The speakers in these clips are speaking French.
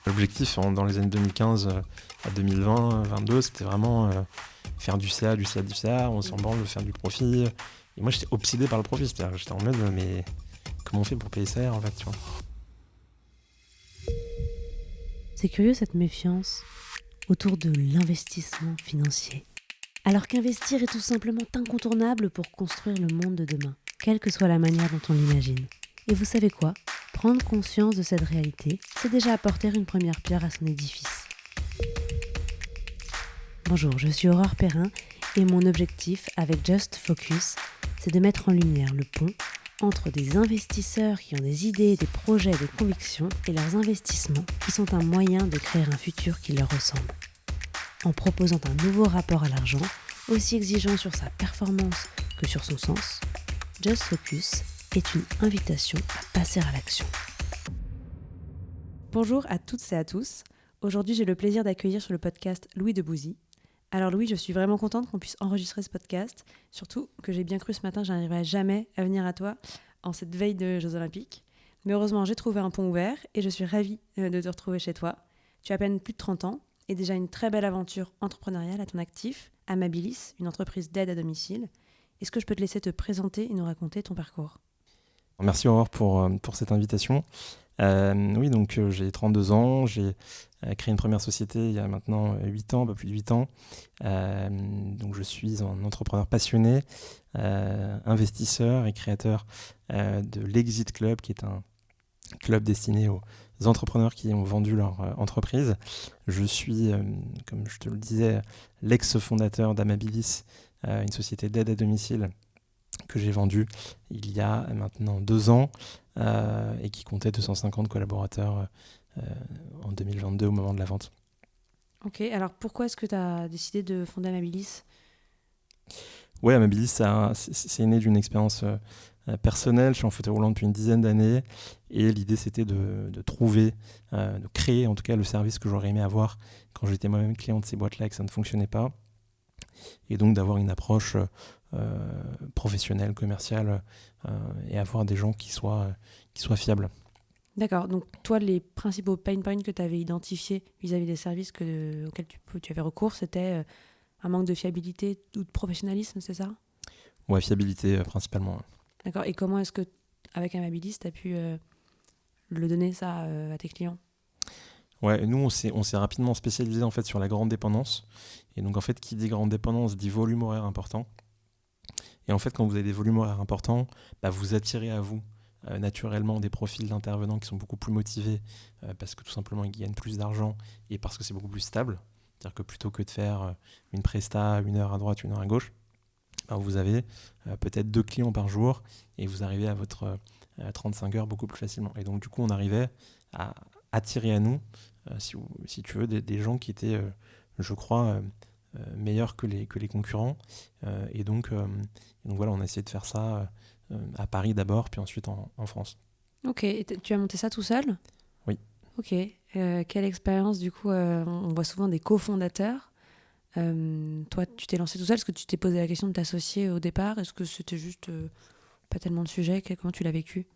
L'objectif dans les années 2015 à 2020-22, c'était vraiment faire du CA, du CA, on s'en branle de faire du profit. Et moi, j'étais obsédé par le profit, c'est-à-dire que j'étais en mode, mais comment on fait pour payer ça en fait, tu vois. C'est curieux cette méfiance autour de l'investissement financier. Alors qu'investir est tout simplement incontournable pour construire le monde de demain, quelle que soit la manière dont on l'imagine. Et vous savez quoi ? Prendre conscience de cette réalité, c'est déjà apporter une première pierre à son édifice. Bonjour, je suis Aurore Perrin et mon objectif avec Just Focus, c'est de mettre en lumière le pont entre des investisseurs qui ont des idées, des projets, des convictions et leurs investissements qui sont un moyen de créer un futur qui leur ressemble. En proposant un nouveau rapport à l'argent, aussi exigeant sur sa performance que sur son sens, Just Focus est une invitation à passer à l'action. Bonjour à toutes et à tous. Aujourd'hui, j'ai le plaisir d'accueillir sur le podcast Louis Debouzy. Alors Louis, je suis vraiment contente qu'on puisse enregistrer ce podcast, surtout que j'ai bien cru ce matin, je n'arriverai jamais à venir à toi en cette veille de Jeux Olympiques. Mais heureusement, j'ai trouvé un pont ouvert et je suis ravie de te retrouver chez toi. Tu as à peine plus de 30 ans et déjà une très belle aventure entrepreneuriale à ton actif, Amabilis, une entreprise d'aide à domicile. Est-ce que je peux te laisser te présenter et nous raconter ton parcours ? Merci Aurore pour cette invitation. Oui, donc j'ai 32 ans, j'ai créé une première société il y a maintenant 8 ans, un peu plus de 8 ans. Donc je suis un entrepreneur passionné, investisseur et créateur de l'Exit Club, qui est un club destiné aux entrepreneurs qui ont vendu leur entreprise. Je suis, comme je te le disais, l'ex-fondateur d'Amabilis, une société d'aide à domicile que j'ai vendue il y a maintenant 2 ans et qui comptait 250 collaborateurs en 2022 au moment de la vente. Ok, alors pourquoi est-ce que tu as décidé de fonder Amabilis ? Ouais, Amabilis, c'est né d'une expérience personnelle. Je suis en fauteuil roulant depuis une dizaine d'années et l'idée c'était de trouver, de créer en tout cas le service que j'aurais aimé avoir quand j'étais moi-même client de ces boîtes-là et que ça ne fonctionnait pas. Et donc d'avoir une approche professionnelle, commerciale et avoir des gens qui soient fiables. D'accord, donc toi, les principaux pain points que tu avais identifiés vis-à-vis des services auxquels tu avais recours, c'était un manque de fiabilité ou de professionnalisme, c'est ça ? Ouais, fiabilité principalement. D'accord, et comment est-ce que, avec Amabilis, tu as pu le donner ça à tes clients ? Ouais, nous on s'est rapidement spécialisé en fait sur la grande dépendance. Et donc en fait, qui dit grande dépendance dit volume horaire important. Et en fait, quand vous avez des volumes horaires importants, vous attirez à vous naturellement des profils d'intervenants qui sont beaucoup plus motivés parce que tout simplement ils gagnent plus d'argent et parce que c'est beaucoup plus stable. C'est-à-dire que plutôt que de faire une presta, 1 heure à droite, 1 heure à gauche, vous avez peut-être 2 clients par jour et vous arrivez à votre 35 heures beaucoup plus facilement. Et donc du coup, on arrivait à attirer à nous, si tu veux, des gens qui étaient, je crois, meilleurs que les concurrents. Et donc voilà, on a essayé de faire ça à Paris d'abord, puis ensuite en France. Ok, et tu as monté ça tout seul ? Oui. Ok, quelle expérience du coup on voit souvent des cofondateurs. Toi, tu t'es lancé tout seul ? Est-ce que tu t'es posé la question de t'associer au départ ? Est-ce que c'était juste pas tellement de sujet ? Comment tu l'as vécu ?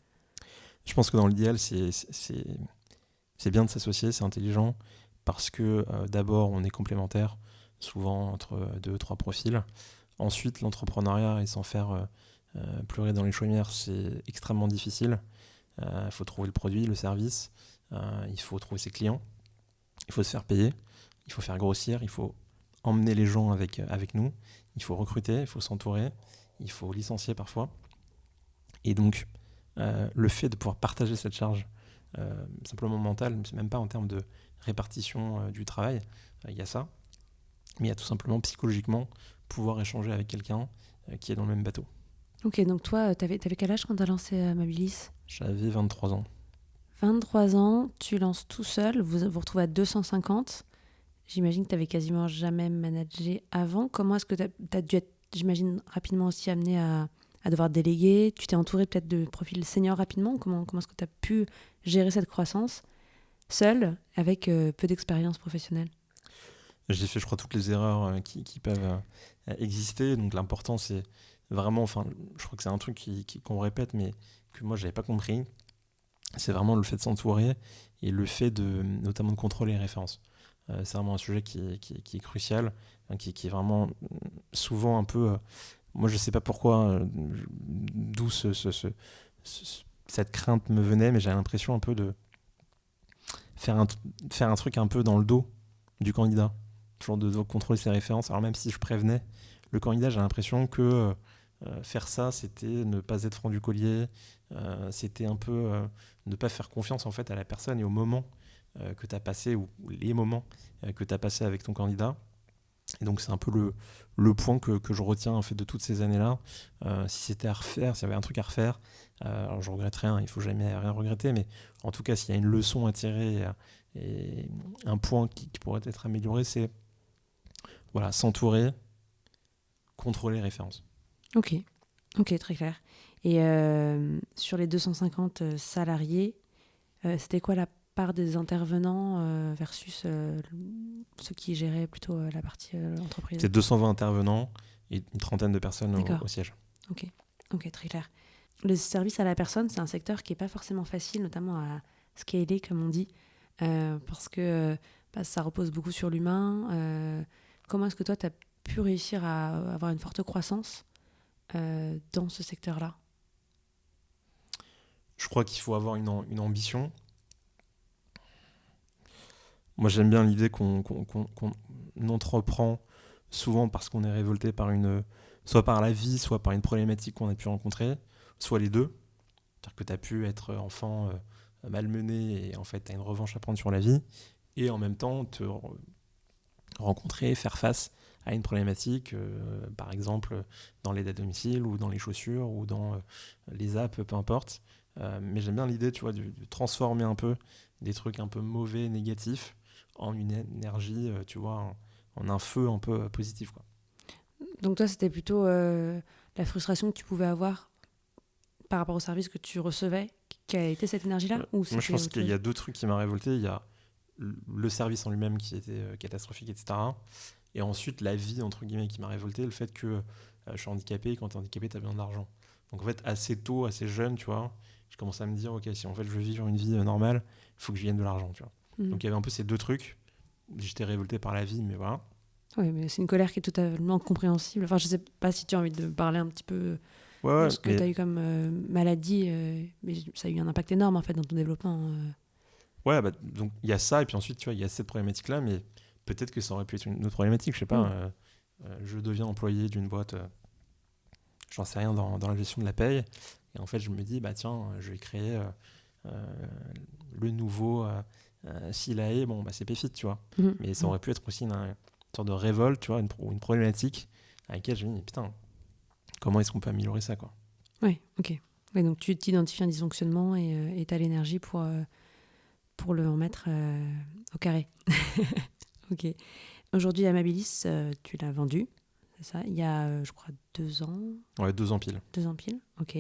Je pense que dans l'idéal, c'est bien de s'associer, c'est intelligent, parce que d'abord, on est complémentaires, souvent entre 2-3 profils. Ensuite, l'entrepreneuriat et s'en faire pleurer dans les chaumières, c'est extrêmement difficile. Il faut trouver le produit, le service, il faut trouver ses clients, il faut se faire payer, il faut faire grossir, il faut emmener les gens avec nous, il faut recruter, il faut s'entourer, il faut licencier parfois. Et donc, le fait de pouvoir partager cette charge, simplement mentale, c'est même pas en termes de répartition du travail, il y a ça, mais il y a tout simplement psychologiquement pouvoir échanger avec quelqu'un qui est dans le même bateau. Ok, donc toi, t'avais quel âge quand t'as lancé Amabilis ? J'avais 23 ans. 23 ans, tu lances tout seul, vous vous retrouvez à 250. J'imagine que tu n'avais quasiment jamais managé avant. Comment est-ce que tu as dû être, j'imagine, rapidement aussi amené à devoir déléguer ? Tu t'es entouré peut-être de profils seniors rapidement ? Comment est-ce que tu as pu gérer cette croissance seul, avec peu d'expérience professionnelle ? J'ai fait, je crois, toutes les erreurs qui peuvent exister. Donc l'important, c'est vraiment, je crois que c'est un truc qu'on répète, mais que moi, je n'avais pas compris. C'est vraiment le fait de s'entourer et le fait notamment de contrôler les références. C'est vraiment un sujet qui est crucial, qui est vraiment souvent un peu... moi, je sais pas pourquoi, d'où cette crainte me venait, mais j'ai l'impression un peu de faire un truc un peu dans le dos du candidat. Toujours de contrôler ses références. Alors même si je prévenais le candidat, j'ai l'impression que faire ça, c'était ne pas être franc du collier, c'était un peu ne pas faire confiance en fait à la personne et au moment que tu as passé, ou les moments que tu as passé avec ton candidat. Et donc c'est un peu le point que je retiens en fait, de toutes ces années-là. Si c'était à refaire, s'il y avait un truc à refaire, alors je regrette rien, il faut jamais rien regretter, mais en tout cas s'il y a une leçon à tirer et un point qui pourrait être amélioré, c'est voilà, s'entourer, contrôler les références. Ok, très clair. Et sur les 250 salariés, c'était quoi la part des intervenants versus ceux qui géraient plutôt la partie entreprise? C'est 220 intervenants et une trentaine de personnes au siège. Ok, très clair. Le service à la personne, c'est un secteur qui n'est pas forcément facile, notamment à scaler, comme on dit, parce que ça repose beaucoup sur l'humain. Comment est-ce que toi, tu as pu réussir à avoir une forte croissance dans ce secteur-là? Je crois qu'il faut avoir une ambition. Moi, j'aime bien l'idée qu'on entreprend souvent parce qu'on est révolté par soit par la vie, soit par une problématique qu'on a pu rencontrer, soit les deux. C'est-à-dire que tu as pu être enfant malmené et en fait, tu as une revanche à prendre sur la vie. Et en même temps, te rencontrer, faire face à une problématique, par exemple dans l'aide à domicile ou dans les chaussures ou dans les apps, peu importe. Mais j'aime bien l'idée, tu vois, de transformer un peu des trucs un peu mauvais, négatifs, en une énergie, tu vois, en un feu un peu positif, quoi. Donc toi, c'était plutôt la frustration que tu pouvais avoir par rapport au service que tu recevais qui a été cette énergie-là, ou Moi, je c'était pense autre qu'il y chose? a deux trucs qui m'ont révolté. Il y a le service en lui-même qui était catastrophique, etc. Et ensuite, la vie, entre guillemets, qui m'a révolté, le fait que je suis handicapé, et quand tu es handicapé, tu as besoin d'argent. Donc en fait, assez tôt, assez jeune, tu vois, je commence à me dire, ok, si en fait je veux vivre une vie normale, il faut que je gagne de l'argent, tu vois. Donc il y avait un peu ces deux trucs. J'étais révolté par la vie, mais voilà. Oui, mais c'est une colère qui est totalement compréhensible. Enfin, je sais pas si tu as envie de parler un petit peu de Ouais, ce que tu mais as eu comme maladie, mais ça a eu un impact énorme en fait dans ton développement. ouais, bah, donc il y a ça, et puis ensuite, tu vois, il y a cette problématique-là, mais peut-être que ça aurait pu être une autre problématique, je sais pas. Je deviens employé d'une boîte, j'en sais rien dans la gestion de la paye, et en fait, je me dis, bah tiens, je vais créer le nouveau SILAE, bon, bah c'est PFIT, tu vois. Mais ça aurait pu être aussi une sorte de révolte, tu vois, une problématique à laquelle je me dis, putain, comment est-ce qu'on peut améliorer ça, quoi. Oui, ok. Ouais, donc tu t'identifies un dysfonctionnement et tu as l'énergie pour le remettre au carré. Ok. Aujourd'hui, Amabilis, tu l'as vendu, c'est ça? Il y a, je crois, 2 ans. Ouais, 2 ans pile. 2 ans pile, ok.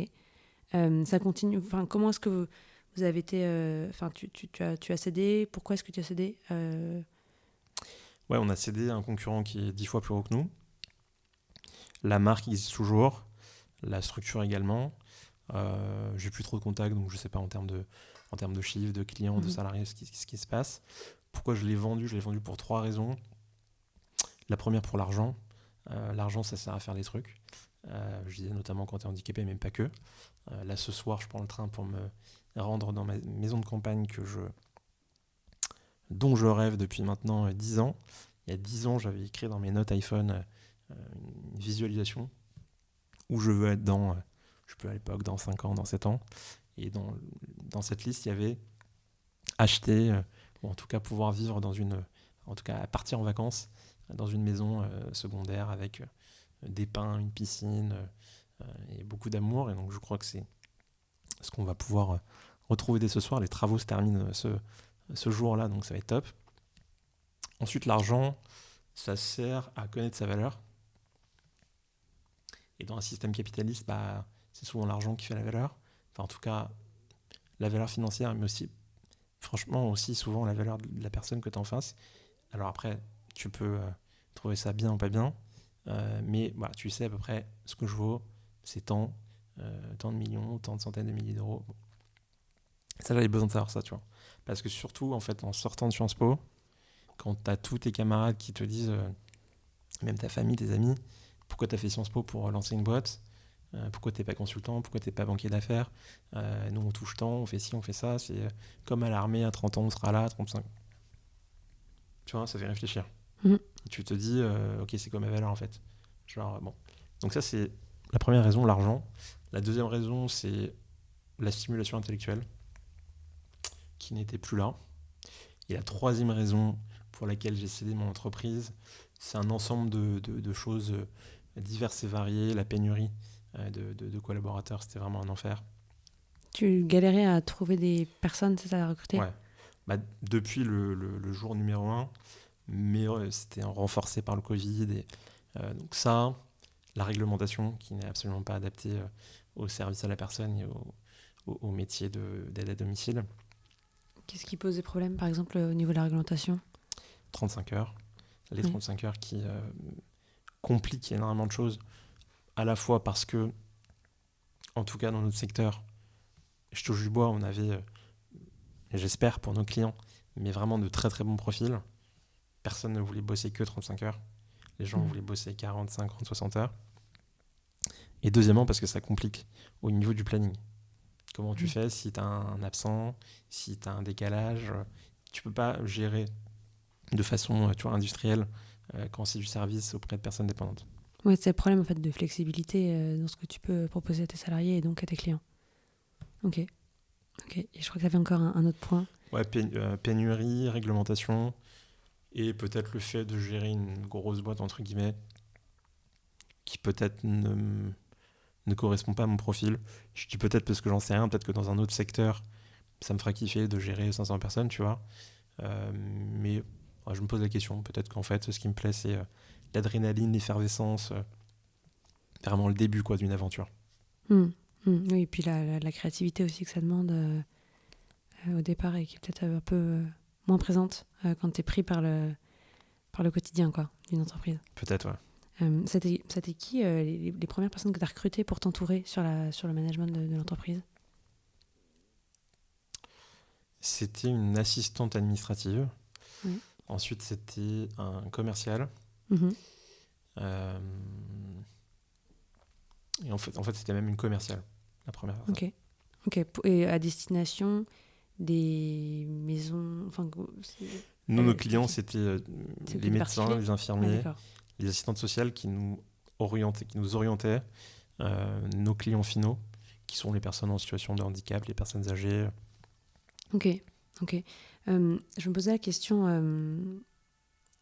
Ça continue. Enfin, comment est-ce que vous avez été. Enfin, tu as cédé. Pourquoi est-ce que tu as cédé? Ouais, on a cédé à un concurrent qui est 10 fois plus gros que nous. La marque existe toujours, la structure également. J'ai plus trop de contacts, donc je sais pas en termes de chiffres, de clients, de salariés, ce qui se passe. Pourquoi je l'ai vendu? Je l'ai vendu pour 3 raisons. La première, pour l'argent. L'argent, ça sert à faire des trucs. Je disais notamment quand tu es handicapé, mais pas que. Là, ce soir, je prends le train pour me rendre dans ma maison de campagne dont je rêve depuis maintenant 10 ans. Il y a 10 ans, j'avais écrit dans mes notes iPhone une visualisation où je veux être je peux à l'époque, dans 5 ans, dans 7 ans. Et dans cette liste, il y avait acheter, ou en tout cas pouvoir vivre en tout cas partir en vacances dans une maison secondaire avec des pins, une piscine et beaucoup d'amour. Et donc je crois que c'est ce qu'on va pouvoir retrouver dès ce soir. Les travaux se terminent ce jour-là, donc ça va être top. Ensuite, l'argent, ça sert à connaître sa valeur. Et dans un système capitaliste, bah, c'est souvent l'argent qui fait la valeur. Enfin, en tout cas, la valeur financière, mais aussi, franchement, aussi souvent la valeur de la personne que tu as en face. Alors après, tu peux trouver ça bien ou pas bien, mais voilà, tu sais à peu près ce que je vaux, c'est tant de millions, tant de centaines de milliers d'euros. Bon. Ça, j'avais besoin de savoir ça, tu vois. Parce que surtout, en fait, en sortant de Sciences Po, quand t'as tous tes camarades qui te disent, même ta famille, tes amis, pourquoi t'as fait Sciences Po pour lancer une boîte, pourquoi t'es pas consultant, pourquoi t'es pas banquier d'affaires, nous on touche tant, on fait ci, on fait ça, c'est comme à l'armée, à 30 ans on sera là, à 35. Tu vois, ça fait réfléchir. Mhm. Et tu te dis, ok, c'est quoi ma valeur en fait. Genre, bon. Donc ça, c'est la première raison, l'argent. La deuxième raison, c'est la stimulation intellectuelle, qui n'était plus là. Et la troisième raison pour laquelle j'ai cédé mon entreprise, c'est un ensemble de choses diverses et variées. La pénurie de collaborateurs, c'était vraiment un enfer. Tu galérais à trouver des personnes, c'est ça, à recruter? Ouais. Bah, depuis le jour numéro 1, mais c'était renforcé par le Covid. Donc ça, la réglementation qui n'est absolument pas adaptée au service à la personne et au métier d'aide à domicile. Qu'est-ce qui pose des problèmes, par exemple, au niveau de la réglementation? 35 heures. Les Oui. 35 heures qui compliquent énormément de choses, à la fois parce que, en tout cas dans notre secteur, je touche du bois, on avait, et j'espère pour nos clients, mais vraiment de très très bons profils. Personne ne voulait bosser que 35 heures. Les gens voulaient bosser 40, 50, 60 heures. Et deuxièmement, parce que ça complique au niveau du planning. Comment tu fais si tu as un absent, si tu as un décalage, tu peux pas gérer de façon industrielle quand c'est du service auprès de personnes dépendantes. Oui, c'est le problème en fait de flexibilité dans ce que tu peux proposer à tes salariés et donc à tes clients. Ok. Et je crois que tu avais encore un autre point. Ouais, pénurie, réglementation, et peut-être le fait de gérer une grosse boîte, entre guillemets, qui peut-être ne correspond pas à mon profil. Je dis peut-être parce que j'en sais rien, peut-être que dans un autre secteur, ça me fera kiffer de gérer 500 personnes, tu vois. Mais je me pose la question, peut-être qu'en fait, ce qui me plaît, c'est l'adrénaline, l'effervescence, vraiment le début quoi, d'une aventure. Oui, et puis la créativité aussi que ça demande au départ et qui est peut-être un peu moins présente quand tu es pris par le quotidien quoi, d'une entreprise. Peut-être, ouais. C'était qui les premières personnes que tu as recrutées pour t'entourer sur le management de l'entreprise? C'était une assistante administrative. Oui. Ensuite, c'était un commercial. Mhm. Et en fait, c'était même une commerciale, la première personne. Ok. Et à destination des maisons. Enfin, Nous, nos clients, c'était les des médecins, particuliers? les Ah, infirmiers, d'accord. les assistantes sociales qui nous orientaient, nos clients finaux, qui sont les personnes en situation de handicap, les personnes âgées. Ok. Je me posais la question.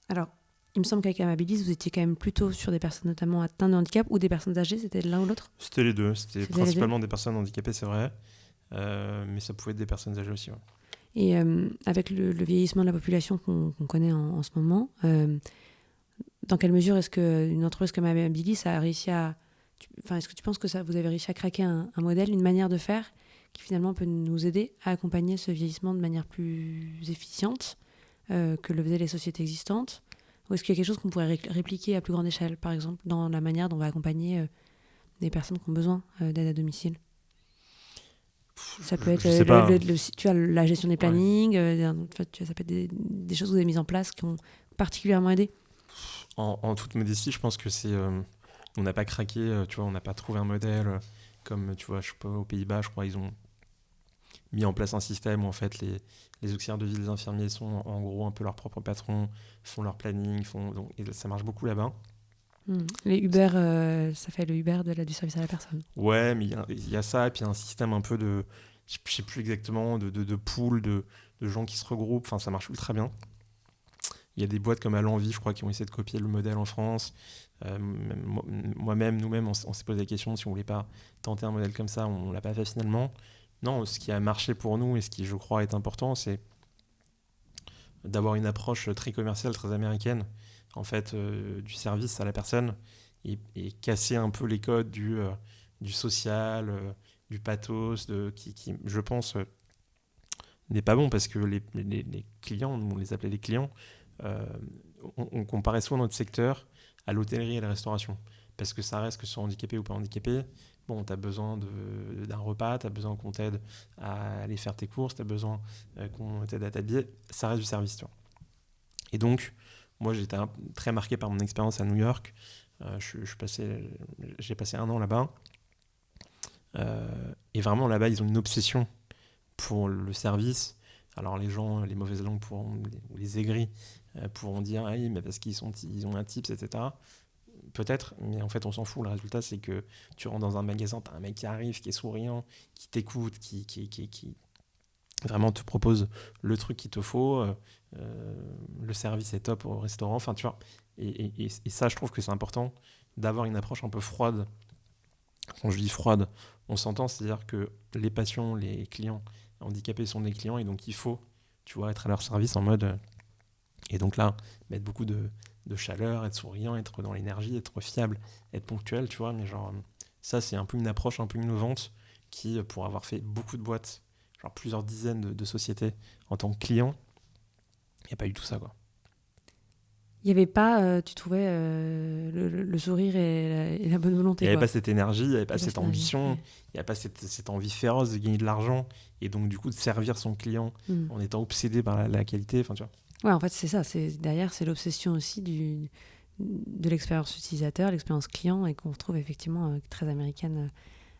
Alors, il me semble qu'avec Amabilis, vous étiez quand même plutôt sur des personnes notamment atteintes de handicap ou des personnes âgées, c'était l'un ou l'autre? C'était les deux. C'était C'était les deux. principalement des personnes handicapées, c'est vrai. Mais ça pouvait être des personnes âgées aussi. Ouais. Et avec le vieillissement de la population qu'on connaît en ce moment, dans quelle mesure est-ce qu'une entreprise comme Amabilis a réussi à... est-ce que tu penses que vous avez réussi à craquer un modèle, une manière de faire qui finalement peut nous aider à accompagner ce vieillissement de manière plus efficiente que le faisaient les sociétés existantes? Ou est-ce qu'il y a quelque chose qu'on pourrait répliquer à plus grande échelle, par exemple, dans la manière dont on va accompagner des personnes qui ont besoin d'aide à domicile? Ça peut être sais pas. tu as la gestion des plannings, ça peut être des choses que vous avez mises en place qui ont particulièrement aidé. En toute modestie, je pense que c'est... on n'a pas craqué, tu vois, on n'a pas trouvé un modèle comme, tu vois, je sais pas, aux Pays-Bas, je crois, ils ont mis en place un système où en fait les auxiliaires de vie, les infirmiers sont en gros un peu leurs propres patrons, font leur planning, donc, et ça marche beaucoup là-bas. Les Uber, ça fait le Uber du service à la personne. Ouais, mais il y a ça, et puis il y a un système un peu de, je sais plus exactement, de pool, de gens qui se regroupent, enfin ça marche ultra bien. Il y a des boîtes comme Allenvie, je crois, qui ont essayé de copier le modèle en France. Moi-même, nous-mêmes, on s'est posé la question si on voulait pas tenter un modèle comme ça, on l'a pas fait finalement. Non, ce qui a marché pour nous et ce qui, je crois, est important, c'est d'avoir une approche très commerciale, très américaine, en fait, du service à la personne et casser un peu les codes du social, du pathos, qui je pense, n'est pas bon parce que les clients, nous on les appelait les clients, on comparait souvent notre secteur à l'hôtellerie et à la restauration. parce que ça reste que ce soit handicapé ou pas handicapé. Bon, tu as besoin d'un repas, tu as besoin qu'on t'aide à aller faire tes courses, tu as besoin qu'on t'aide à t'habiller. Ça reste du service, tu vois. Et donc, moi, j'étais très marqué par mon expérience à New York. J'ai passé 1 an là-bas. Et vraiment, là-bas, ils ont une obsession pour le service. Alors, les gens, les mauvaises langues ou les aigris pourront dire « Ah oui, mais parce ils ont un tips, etc. » Peut-être, mais en fait, on s'en fout. Le résultat, c'est que tu rentres dans un magasin, tu as un mec qui arrive, qui est souriant, qui t'écoute, qui vraiment te propose le truc qu'il te faut. Le service est top au restaurant. Enfin, tu vois. Et ça, je trouve que c'est important d'avoir une approche un peu froide. Quand je dis froide, on s'entend, c'est-à-dire que les patients, les clients handicapés sont des clients et donc il faut, tu vois, être à leur service en mode. Et donc là, mettre beaucoup de chaleur, être souriant, être dans l'énergie, être fiable, être ponctuel, tu vois. Mais genre, ça, c'est un peu une approche un peu innovante qui, pour avoir fait beaucoup de boîtes, genre plusieurs dizaines de sociétés en tant que client, il n'y a pas eu tout ça, quoi. Il n'y avait pas, tu trouvais, le sourire et la bonne volonté, Il n'y avait quoi. pas cette énergie, il n'y avait pas Il y avait cette cette énergie, ambition, ouais. il n'y avait pas cette envie féroce de gagner de l'argent et donc du coup de servir son client Mm. en étant obsédé par la qualité, enfin tu vois. Ouais, en fait, c'est ça. Derrière, c'est l'obsession aussi de l'expérience utilisateur, l'expérience client, et qu'on retrouve effectivement très américaine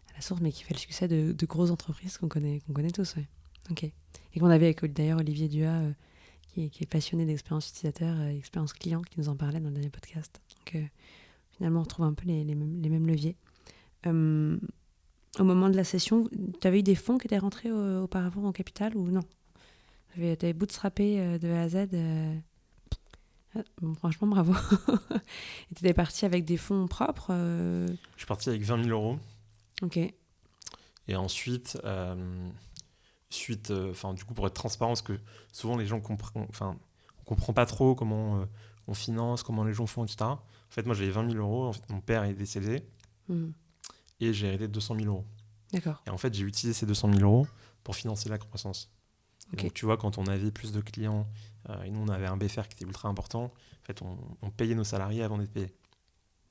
à la source, mais qui fait le succès de grosses entreprises qu'on connaît tous. Ouais. Ok. Et qu'on avait avec d'ailleurs Olivier Duhat, qui est passionné d'expérience utilisateur, expérience client, qui nous en parlait dans le dernier podcast. Donc finalement, on retrouve un peu les mêmes leviers. Au moment de la session, tu avais eu des fonds qui étaient rentrés auparavant en capital ou non? Tu avais bootstrappé de A à Z. Bon, franchement, bravo. Et tu étais parti avec des fonds propres. Je suis parti avec 20 000 euros Ok. et ensuite, du coup pour être transparent, parce que souvent les gens on comprend pas trop comment on finance, comment les gens font, etc. En fait, moi j'avais 20 000 euros, en fait, mon père est décédé Mhm. et j'ai hérité de 200 000 euros. D'accord. Et en fait, j'ai utilisé ces 200 000 euros pour financer la croissance. Et Ok. donc, tu vois, quand on avait plus de clients, et nous, on avait un BFR qui était ultra important, en fait, on payait nos salariés avant d'être payés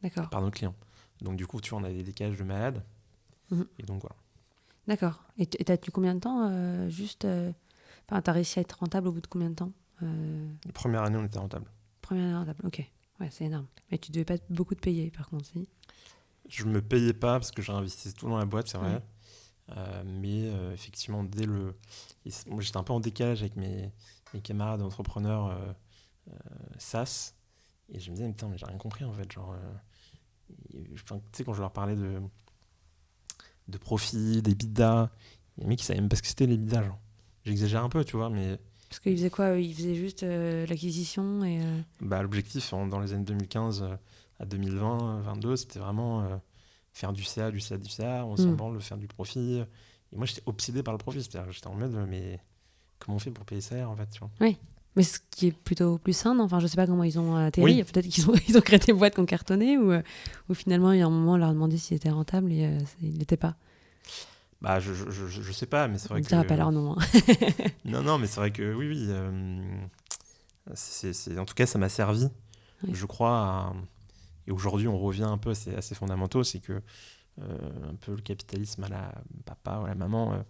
D'accord. par nos clients. Donc, du coup, tu vois, on avait des décalages de malade. Mhm. Et donc, voilà. D'accord. Et t'as tenu combien de temps Enfin, t'as réussi à être rentable au bout de combien de temps La première année, on était rentable. Première année rentable. Ok. Ouais, c'est énorme. Mais tu devais pas beaucoup te payer, par contre, si. Je me payais pas parce que j'ai investi tout dans la boîte, c'est vrai. Ouais. Mais effectivement, moi, j'étais un peu en décalage avec mes camarades entrepreneurs SaaS. Et je me disais, putain, mais j'ai rien compris en fait. Genre, tu sais, quand je leur parlais de profit, des bidas, les mecs, ils savaient même pas ce que c'était les bidas. Genre. J'exagère un peu, tu vois, mais Parce qu'ils faisaient quoi? Ils faisaient juste l'acquisition et. l'objectif dans les années 2015 à 2020, 2022, c'était vraiment faire du CA, du CA, du CA, on s'en branle, faire du profit. Et moi, j'étais obsédé par le profit. C'est-à-dire que j'étais en mode, mais comment on fait pour payer ça en fait, tu vois. Oui. Mais ce qui est plutôt plus sain, non? Enfin, je sais pas comment ils ont atterri. Oui. Peut-être qu'ils ont créé des boîtes qui ont cartonné ou finalement, il y a un moment, on leur demandait s'il était rentable et il l'était pas. Bah, je sais pas, mais c'est On vrai ne dira que. pas leur nom. Hein. Non, mais c'est vrai que oui. En tout cas, ça m'a servi, Oui. je crois. Et aujourd'hui, on revient un peu à ces fondamentaux, c'est que un peu le capitalisme à la papa ou à la maman,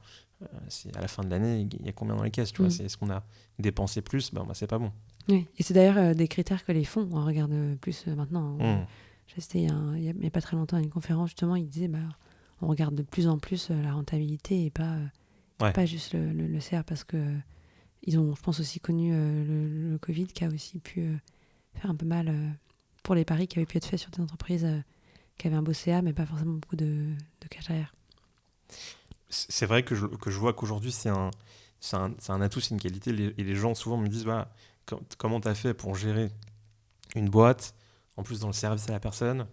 c'est à la fin de l'année, il y a combien dans les caisses, tu vois. Est-ce qu'on a dépensé plus? Bah, c'est pas bon. Oui. Et c'est d'ailleurs des critères que les fonds on regarde plus maintenant. J'ai assisté il y a pas très longtemps à une conférence, justement, ils disaient on regarde de plus en plus la rentabilité et pas juste le CR parce que ils ont, je pense, aussi connu le Covid qui a aussi pu faire un peu mal pour les paris qui avaient pu être faits sur des entreprises qui avaient un beau CA mais pas forcément beaucoup de cash derrière. C'est vrai que je vois qu'aujourd'hui, c'est un atout, c'est une qualité. Et les gens souvent me disent, voilà, comment tu as fait pour gérer une boîte, en plus dans le service à la personne,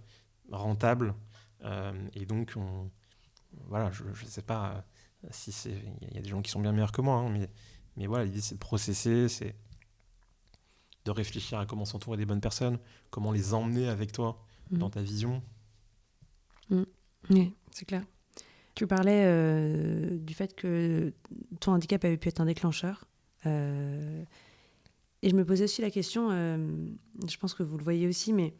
rentable. Et donc, voilà, je ne sais pas si il y a des gens qui sont bien meilleurs que moi, hein, mais voilà, l'idée c'est de processer, c'est de réfléchir à comment s'entourer des bonnes personnes, comment les emmener avec toi dans ta vision. Oui, c'est clair. Tu parlais du fait que ton handicap avait pu être un déclencheur. Et je me posais aussi la question, je pense que vous le voyez aussi, mais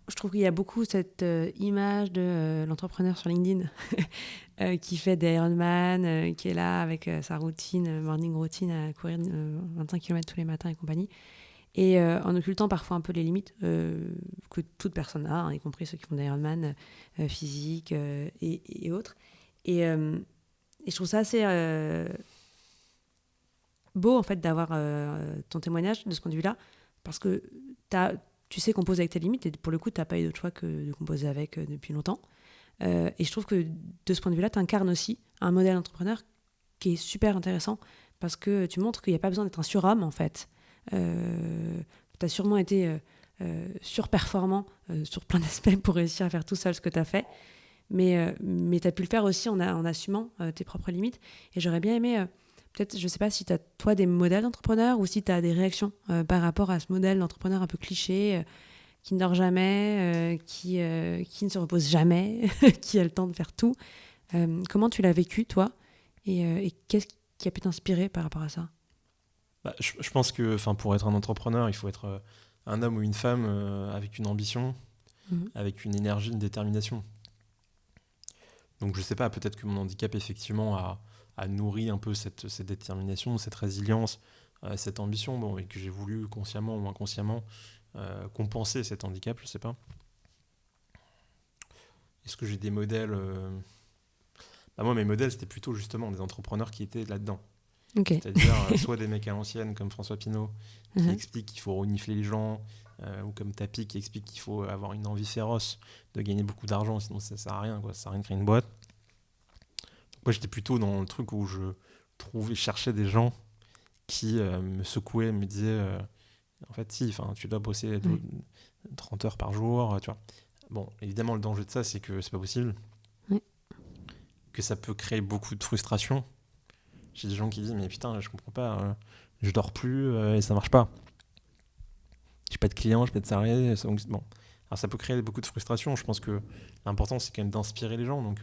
je trouve qu'il y a beaucoup cette image de l'entrepreneur sur LinkedIn qui fait des Ironman, qui est là avec sa routine, morning routine, à courir 25 km tous les matins et compagnie. Et en occultant parfois un peu les limites que toute personne a, hein, y compris ceux qui font des Ironman physiques et autres. Et je trouve ça assez beau en fait d'avoir ton témoignage de ce point de vue-là, parce que tu sais composer avec tes limites, et pour le coup, tu n'as pas eu d'autre choix que de composer avec depuis longtemps. Et je trouve que de ce point de vue-là, tu incarnes aussi un modèle d'entrepreneur qui est super intéressant, parce que tu montres qu'il n'y a pas besoin d'être un surhomme, en fait. Tu as sûrement été surperformant sur plein d'aspects pour réussir à faire tout seul ce que tu as fait, mais tu as pu le faire aussi en assumant tes propres limites. Et j'aurais bien aimé... peut-être, je ne sais pas si tu as, toi, des modèles d'entrepreneurs ou si tu as des réactions par rapport à ce modèle d'entrepreneur un peu cliché, qui ne dort jamais, qui ne se repose jamais, qui a le temps de faire tout. Comment tu l'as vécu, toi, et qu'est-ce qui a pu t'inspirer par rapport à ça? Je pense que pour être un entrepreneur, il faut être un homme ou une femme avec une ambition, avec une énergie, une détermination. Donc je sais pas, peut-être que mon handicap effectivement a nourri un peu cette détermination, cette résilience, cette ambition, bon, et que j'ai voulu consciemment ou inconsciemment compenser cet handicap, je sais pas. Est-ce que j'ai des modèles moi, mes modèles, c'était plutôt justement des entrepreneurs qui étaient là-dedans. Okay. C'est-à-dire soit des mecs à l'ancienne comme François Pinault qui explique qu'il faut renifler les gens, ou comme Tapi qui explique qu'il faut avoir une envie féroce de gagner beaucoup d'argent, sinon ça sert à rien, quoi. Ça sert à rien de créer une boîte. Donc moi j'étais plutôt dans le truc où je cherchais des gens qui me secouaient, me disaient en fait si, tu dois bosser 30 heures par jour, tu vois. Bon, évidemment le danger de ça c'est que c'est pas possible, que ça peut créer beaucoup de frustration. J'ai des gens qui disent mais putain je comprends pas, je dors plus et ça marche pas. J'ai pas de clients, j'ai pas de salariés. Bon. Alors ça peut créer beaucoup de frustration. Je pense que l'important c'est quand même d'inspirer les gens. Donc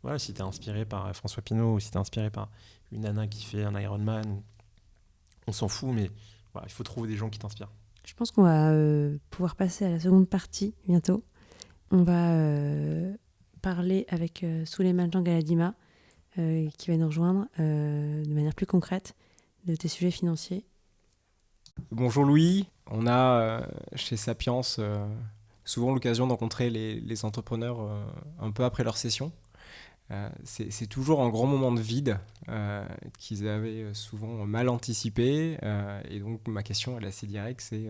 voilà, si t'es inspiré par François Pinault ou si t'es inspiré par une nana qui fait un Ironman, on s'en fout, mais voilà, il faut trouver des gens qui t'inspirent. Je pense qu'on va pouvoir passer à la seconde partie bientôt. On va parler avec Souleymane Jean Galadima qui va nous rejoindre de manière plus concrète de tes sujets financiers. Bonjour Louis, on a chez Sapiens souvent l'occasion de rencontrer les entrepreneurs un peu après leur session. C'est toujours un grand moment de vide qu'ils avaient souvent mal anticipé. Et donc ma question elle est assez directe, c'est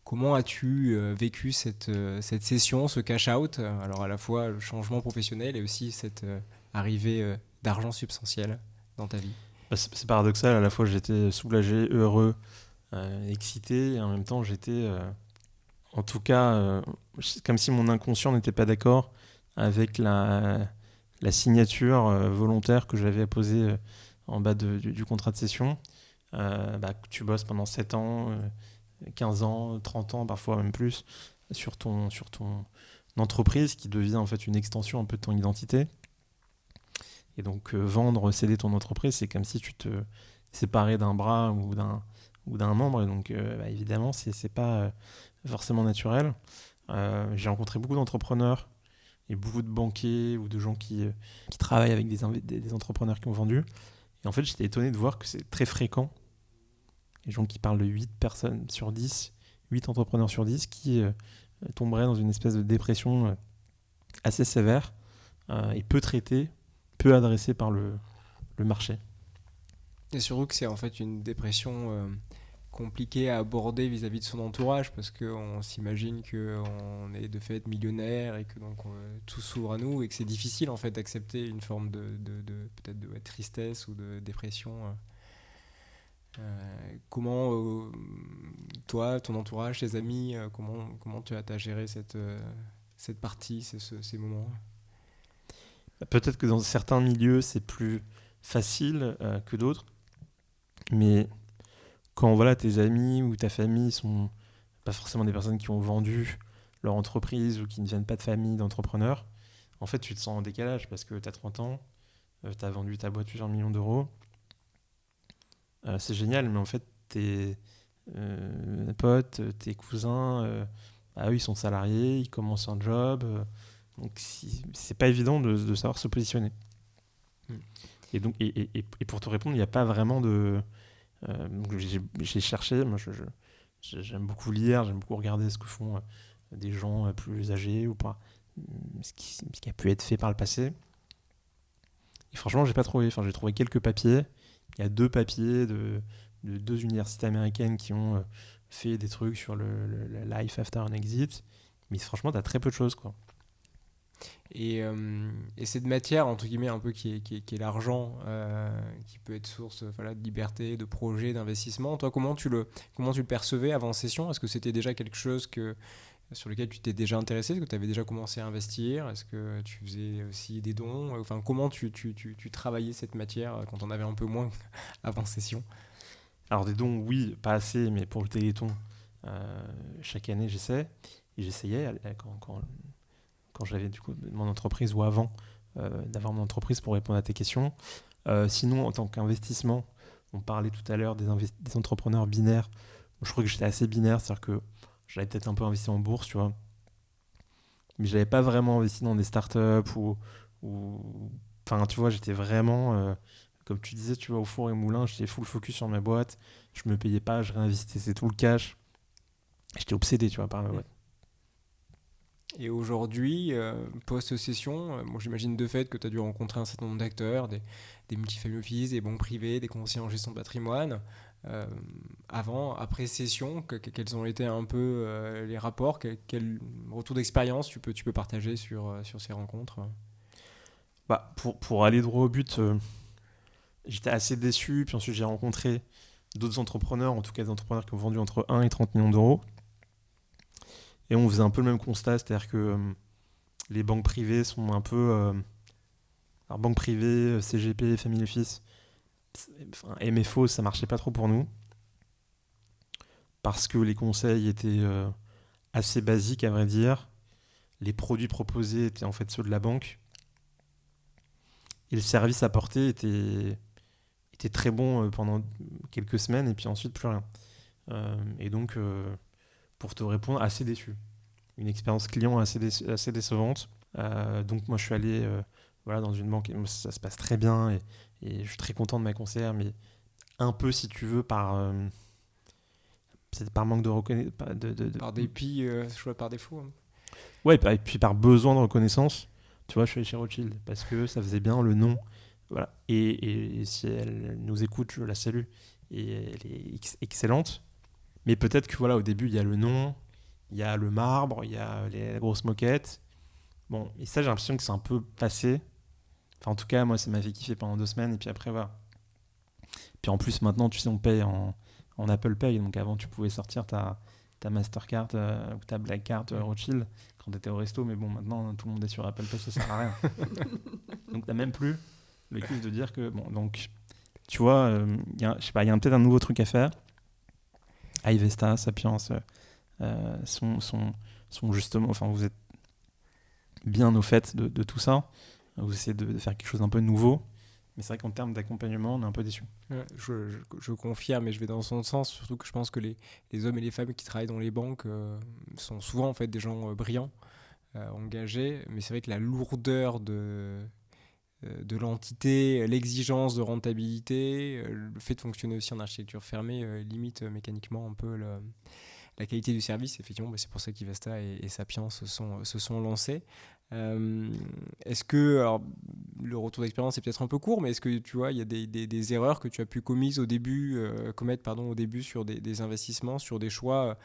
comment as-tu vécu cette session, ce cash-out, alors à la fois le changement professionnel et aussi cette arrivée d'argent substantiel dans ta vie? C'est paradoxal, à la fois j'étais soulagé, heureux, excité, et en même temps j'étais, en tout cas, comme si mon inconscient n'était pas d'accord avec la signature volontaire que j'avais apposée en bas du contrat de cession. Que tu bosses pendant 7 ans, 15 ans, 30 ans, parfois même plus, sur ton entreprise qui devient en fait une extension un peu de ton identité. Et donc vendre, céder ton entreprise, c'est comme si tu te séparais d'un bras ou d'un membre. Et donc évidemment, c'est pas forcément naturel. J'ai rencontré beaucoup d'entrepreneurs et beaucoup de banquiers ou de gens qui travaillent avec des entrepreneurs qui ont vendu. Et en fait, j'étais étonné de voir que c'est très fréquent. Les gens qui parlent de 8 personnes sur 10, 8 entrepreneurs sur 10 qui tomberaient dans une espèce de dépression assez sévère et peu traitée, peu adressée par le marché. Et surtout que c'est en fait une dépression compliquée à aborder vis-à-vis de son entourage parce qu'on s'imagine qu'on est de fait millionnaire et que donc tout s'ouvre à nous et que c'est difficile en fait d'accepter une forme de peut-être de tristesse ou de dépression. Comment toi, ton entourage, tes amis, comment tu as géré cette partie, ces moments? Peut-être que dans certains milieux, c'est plus facile que d'autres, mais quand voilà, tes amis ou ta famille sont pas forcément des personnes qui ont vendu leur entreprise ou qui ne viennent pas de famille d'entrepreneurs, en fait, tu te sens en décalage parce que tu as 30 ans, tu as vendu ta boîte plusieurs millions d'euros. C'est génial, mais en fait, tes potes, tes cousins, bah, eux, ils sont salariés, ils commencent un job. Donc, c'est pas évident de savoir se positionner. Mm. Et, donc, et pour te répondre, il n'y a pas vraiment de... donc j'ai cherché, moi j'aime beaucoup lire, j'aime beaucoup regarder ce que font des gens plus âgés ou pas, ce qui a pu être fait par le passé. Et franchement, j'ai pas trouvé. Enfin, j'ai trouvé quelques papiers. Il y a 2 papiers de 2 universités américaines qui ont fait des trucs sur le life after an exit. Mais franchement, t'as très peu de choses, quoi. Et cette matière, entre guillemets, un peu qui est l'argent, qui peut être source voilà, de liberté, de projet, d'investissement. Toi, comment tu le percevais avant session? Est-ce que c'était déjà quelque chose sur lequel tu t'es déjà intéressé? Est-ce que tu avais déjà commencé à investir? Est-ce que tu faisais aussi des dons? Enfin, comment tu travaillais cette matière quand on avait un peu moins avant session? Alors, des dons, oui, pas assez, mais pour le Téléthon, chaque année, j'essayais quand j'avais du coup mon entreprise ou avant d'avoir mon entreprise pour répondre à tes questions. Sinon, en tant qu'investissement, on parlait tout à l'heure des entrepreneurs binaires. Je crois que j'étais assez binaire, c'est-à-dire que j'avais peut-être un peu investi en bourse, tu vois, mais je n'avais pas vraiment investi dans des startups enfin, tu vois, j'étais vraiment, comme tu disais, tu vois, au four et moulin, j'étais full focus sur ma boîte, je me payais pas, je réinvestissais tout le cash. J'étais obsédé, tu vois, par ma boîte. Et aujourd'hui, post-session, moi j'imagine de fait que tu as dû rencontrer un certain nombre d'acteurs, des multifamily office, des banques privées, des conseillers en gestion de patrimoine. Avant, après session, quels ont été un peu les rapports? Quel retour d'expérience tu peux partager sur ces rencontres? Bah, pour aller droit au but, j'étais assez déçu. Puis ensuite, j'ai rencontré d'autres entrepreneurs, en tout cas des entrepreneurs qui ont vendu entre 1 et 30 millions d'euros. Et on faisait un peu le même constat, c'est-à-dire que les banques privées sont un peu... alors, banques privées, CGP, Family Office, enfin, MFO, ça marchait pas trop pour nous. Parce que les conseils étaient assez basiques, à vrai dire. Les produits proposés étaient en fait ceux de la banque. Et le service apporté était très bon pendant quelques semaines, et puis ensuite plus rien. Et donc, pour te répondre, assez déçu. Une expérience client assez décevante. Donc moi je suis allé voilà, dans une banque, et moi, ça se passe très bien, et je suis très content de ma conseillère, mais un peu, si tu veux, peut-être par manque de reconnaissance. Par dépit, choix par défaut, hein. Ouais, et puis par besoin de reconnaissance. Tu vois, je suis allé chez Rothschild parce que ça faisait bien le nom. Voilà. Et si elle nous écoute, je la salue. Et elle est excellente. Mais peut-être que voilà, au début, il y a le nom, il y a le marbre, il y a les grosses moquettes. Bon, et ça, j'ai l'impression que c'est un peu passé. Enfin, en tout cas, moi, ça m'a fait kiffer pendant 2 semaines. Et puis après, voilà. Puis en plus, maintenant, tu sais, on paye en Apple Pay. Donc avant, tu pouvais sortir ta Mastercard ou ta Black Card Rothschild quand tu étais au resto. Mais bon, maintenant, tout le monde est sur Apple Pay, ça sert à rien. Donc, tu même plus le kiff de dire que... Bon, donc, tu vois, je sais pas, il y a peut-être un nouveau truc à faire. iVesta, Sapiens sont justement... Enfin, vous êtes bien au fait de tout ça. Vous essayez de faire quelque chose d'un peu nouveau. Mais c'est vrai qu'en termes d'accompagnement, on est un peu déçus. Ouais, je confirme, et je vais dans son sens, surtout que je pense que les hommes et les femmes qui travaillent dans les banques sont souvent en fait des gens brillants, engagés, mais c'est vrai que la lourdeur de l'entité, l'exigence de rentabilité, le fait de fonctionner aussi en architecture fermée limite mécaniquement un peu la qualité du service. Effectivement, c'est pour ça qu'Ivesta et Sapiens se sont lancés. Est-ce que, alors, le retour d'expérience est peut-être un peu court, mais est-ce que tu vois, il y a des erreurs que tu as pu commettre au début sur des investissements, sur des choix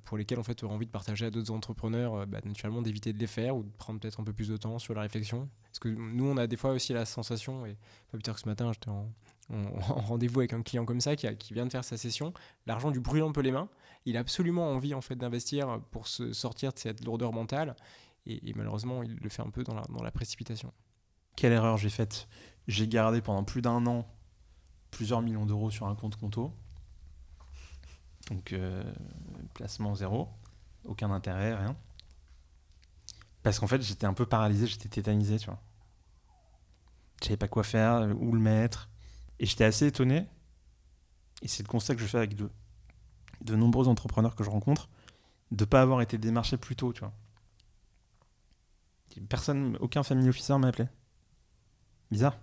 pour lesquels en fait tu aurais envie de partager à d'autres entrepreneurs, naturellement d'éviter de les faire ou de prendre peut-être un peu plus de temps sur la réflexion? Parce que nous, on a des fois aussi la sensation, et pas plus tard que ce matin, j'étais en rendez-vous avec un client comme ça qui vient de faire sa session, l'argent lui brûle un peu les mains, il a absolument envie en fait d'investir pour se sortir de cette lourdeur mentale, et malheureusement il le fait un peu dans la précipitation. Quelle erreur j'ai faite? J'ai gardé pendant plus d'1 an plusieurs millions d'euros sur un compte conto. Donc placement zéro, aucun intérêt, rien. Parce qu'en fait j'étais un peu paralysé, j'étais tétanisé, tu vois. Je savais pas quoi faire, où le mettre. Et j'étais assez étonné, et c'est le constat que je fais avec de nombreux entrepreneurs que je rencontre, de ne pas avoir été démarché plus tôt, tu vois. Aucun family officer m'a appelé. Bizarre.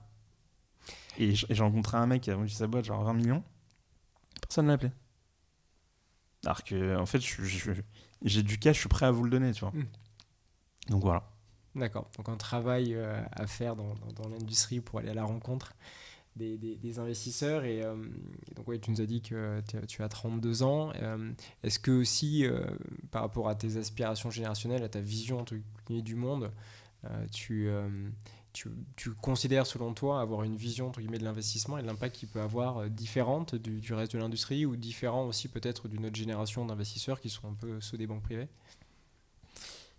Et j'ai rencontré un mec qui a vendu sa boîte, genre 20 millions. Personne ne l'a appelé. Alors que, en fait, j'ai du cash, je suis prêt à vous le donner, tu vois. Donc voilà. D'accord. Donc un travail à faire dans l'industrie pour aller à la rencontre des investisseurs. Et donc ouais, tu nous as dit que tu as 32 ans. Est-ce que aussi, par rapport à tes aspirations générationnelles, à ta vision entre guillemets, du monde, tu considères selon toi avoir une vision entre guillemets, de l'investissement et de l'impact qu'il peut avoir différente du reste de l'industrie ou différent aussi peut-être d'une autre génération d'investisseurs qui sont un peu ceux des banques privées?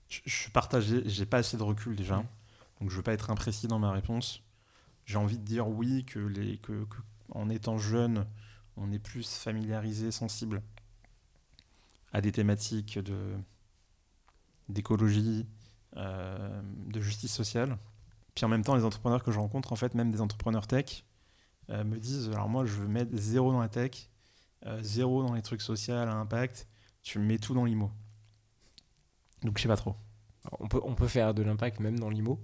Je suis partagé, j'ai pas assez de recul déjà. Donc je veux pas être imprécis dans ma réponse. J'ai envie de dire oui, que en étant jeune, on est plus familiarisé, sensible à des thématiques d'écologie, de justice sociale. Puis en même temps, les entrepreneurs que je rencontre, en fait, même des entrepreneurs tech, me disent, alors moi, je veux mettre 0 dans la tech, 0 dans les trucs sociaux à impact, tu mets tout dans l'IMO. Donc je sais pas trop. Alors, on peut faire de l'impact même dans l'IMO.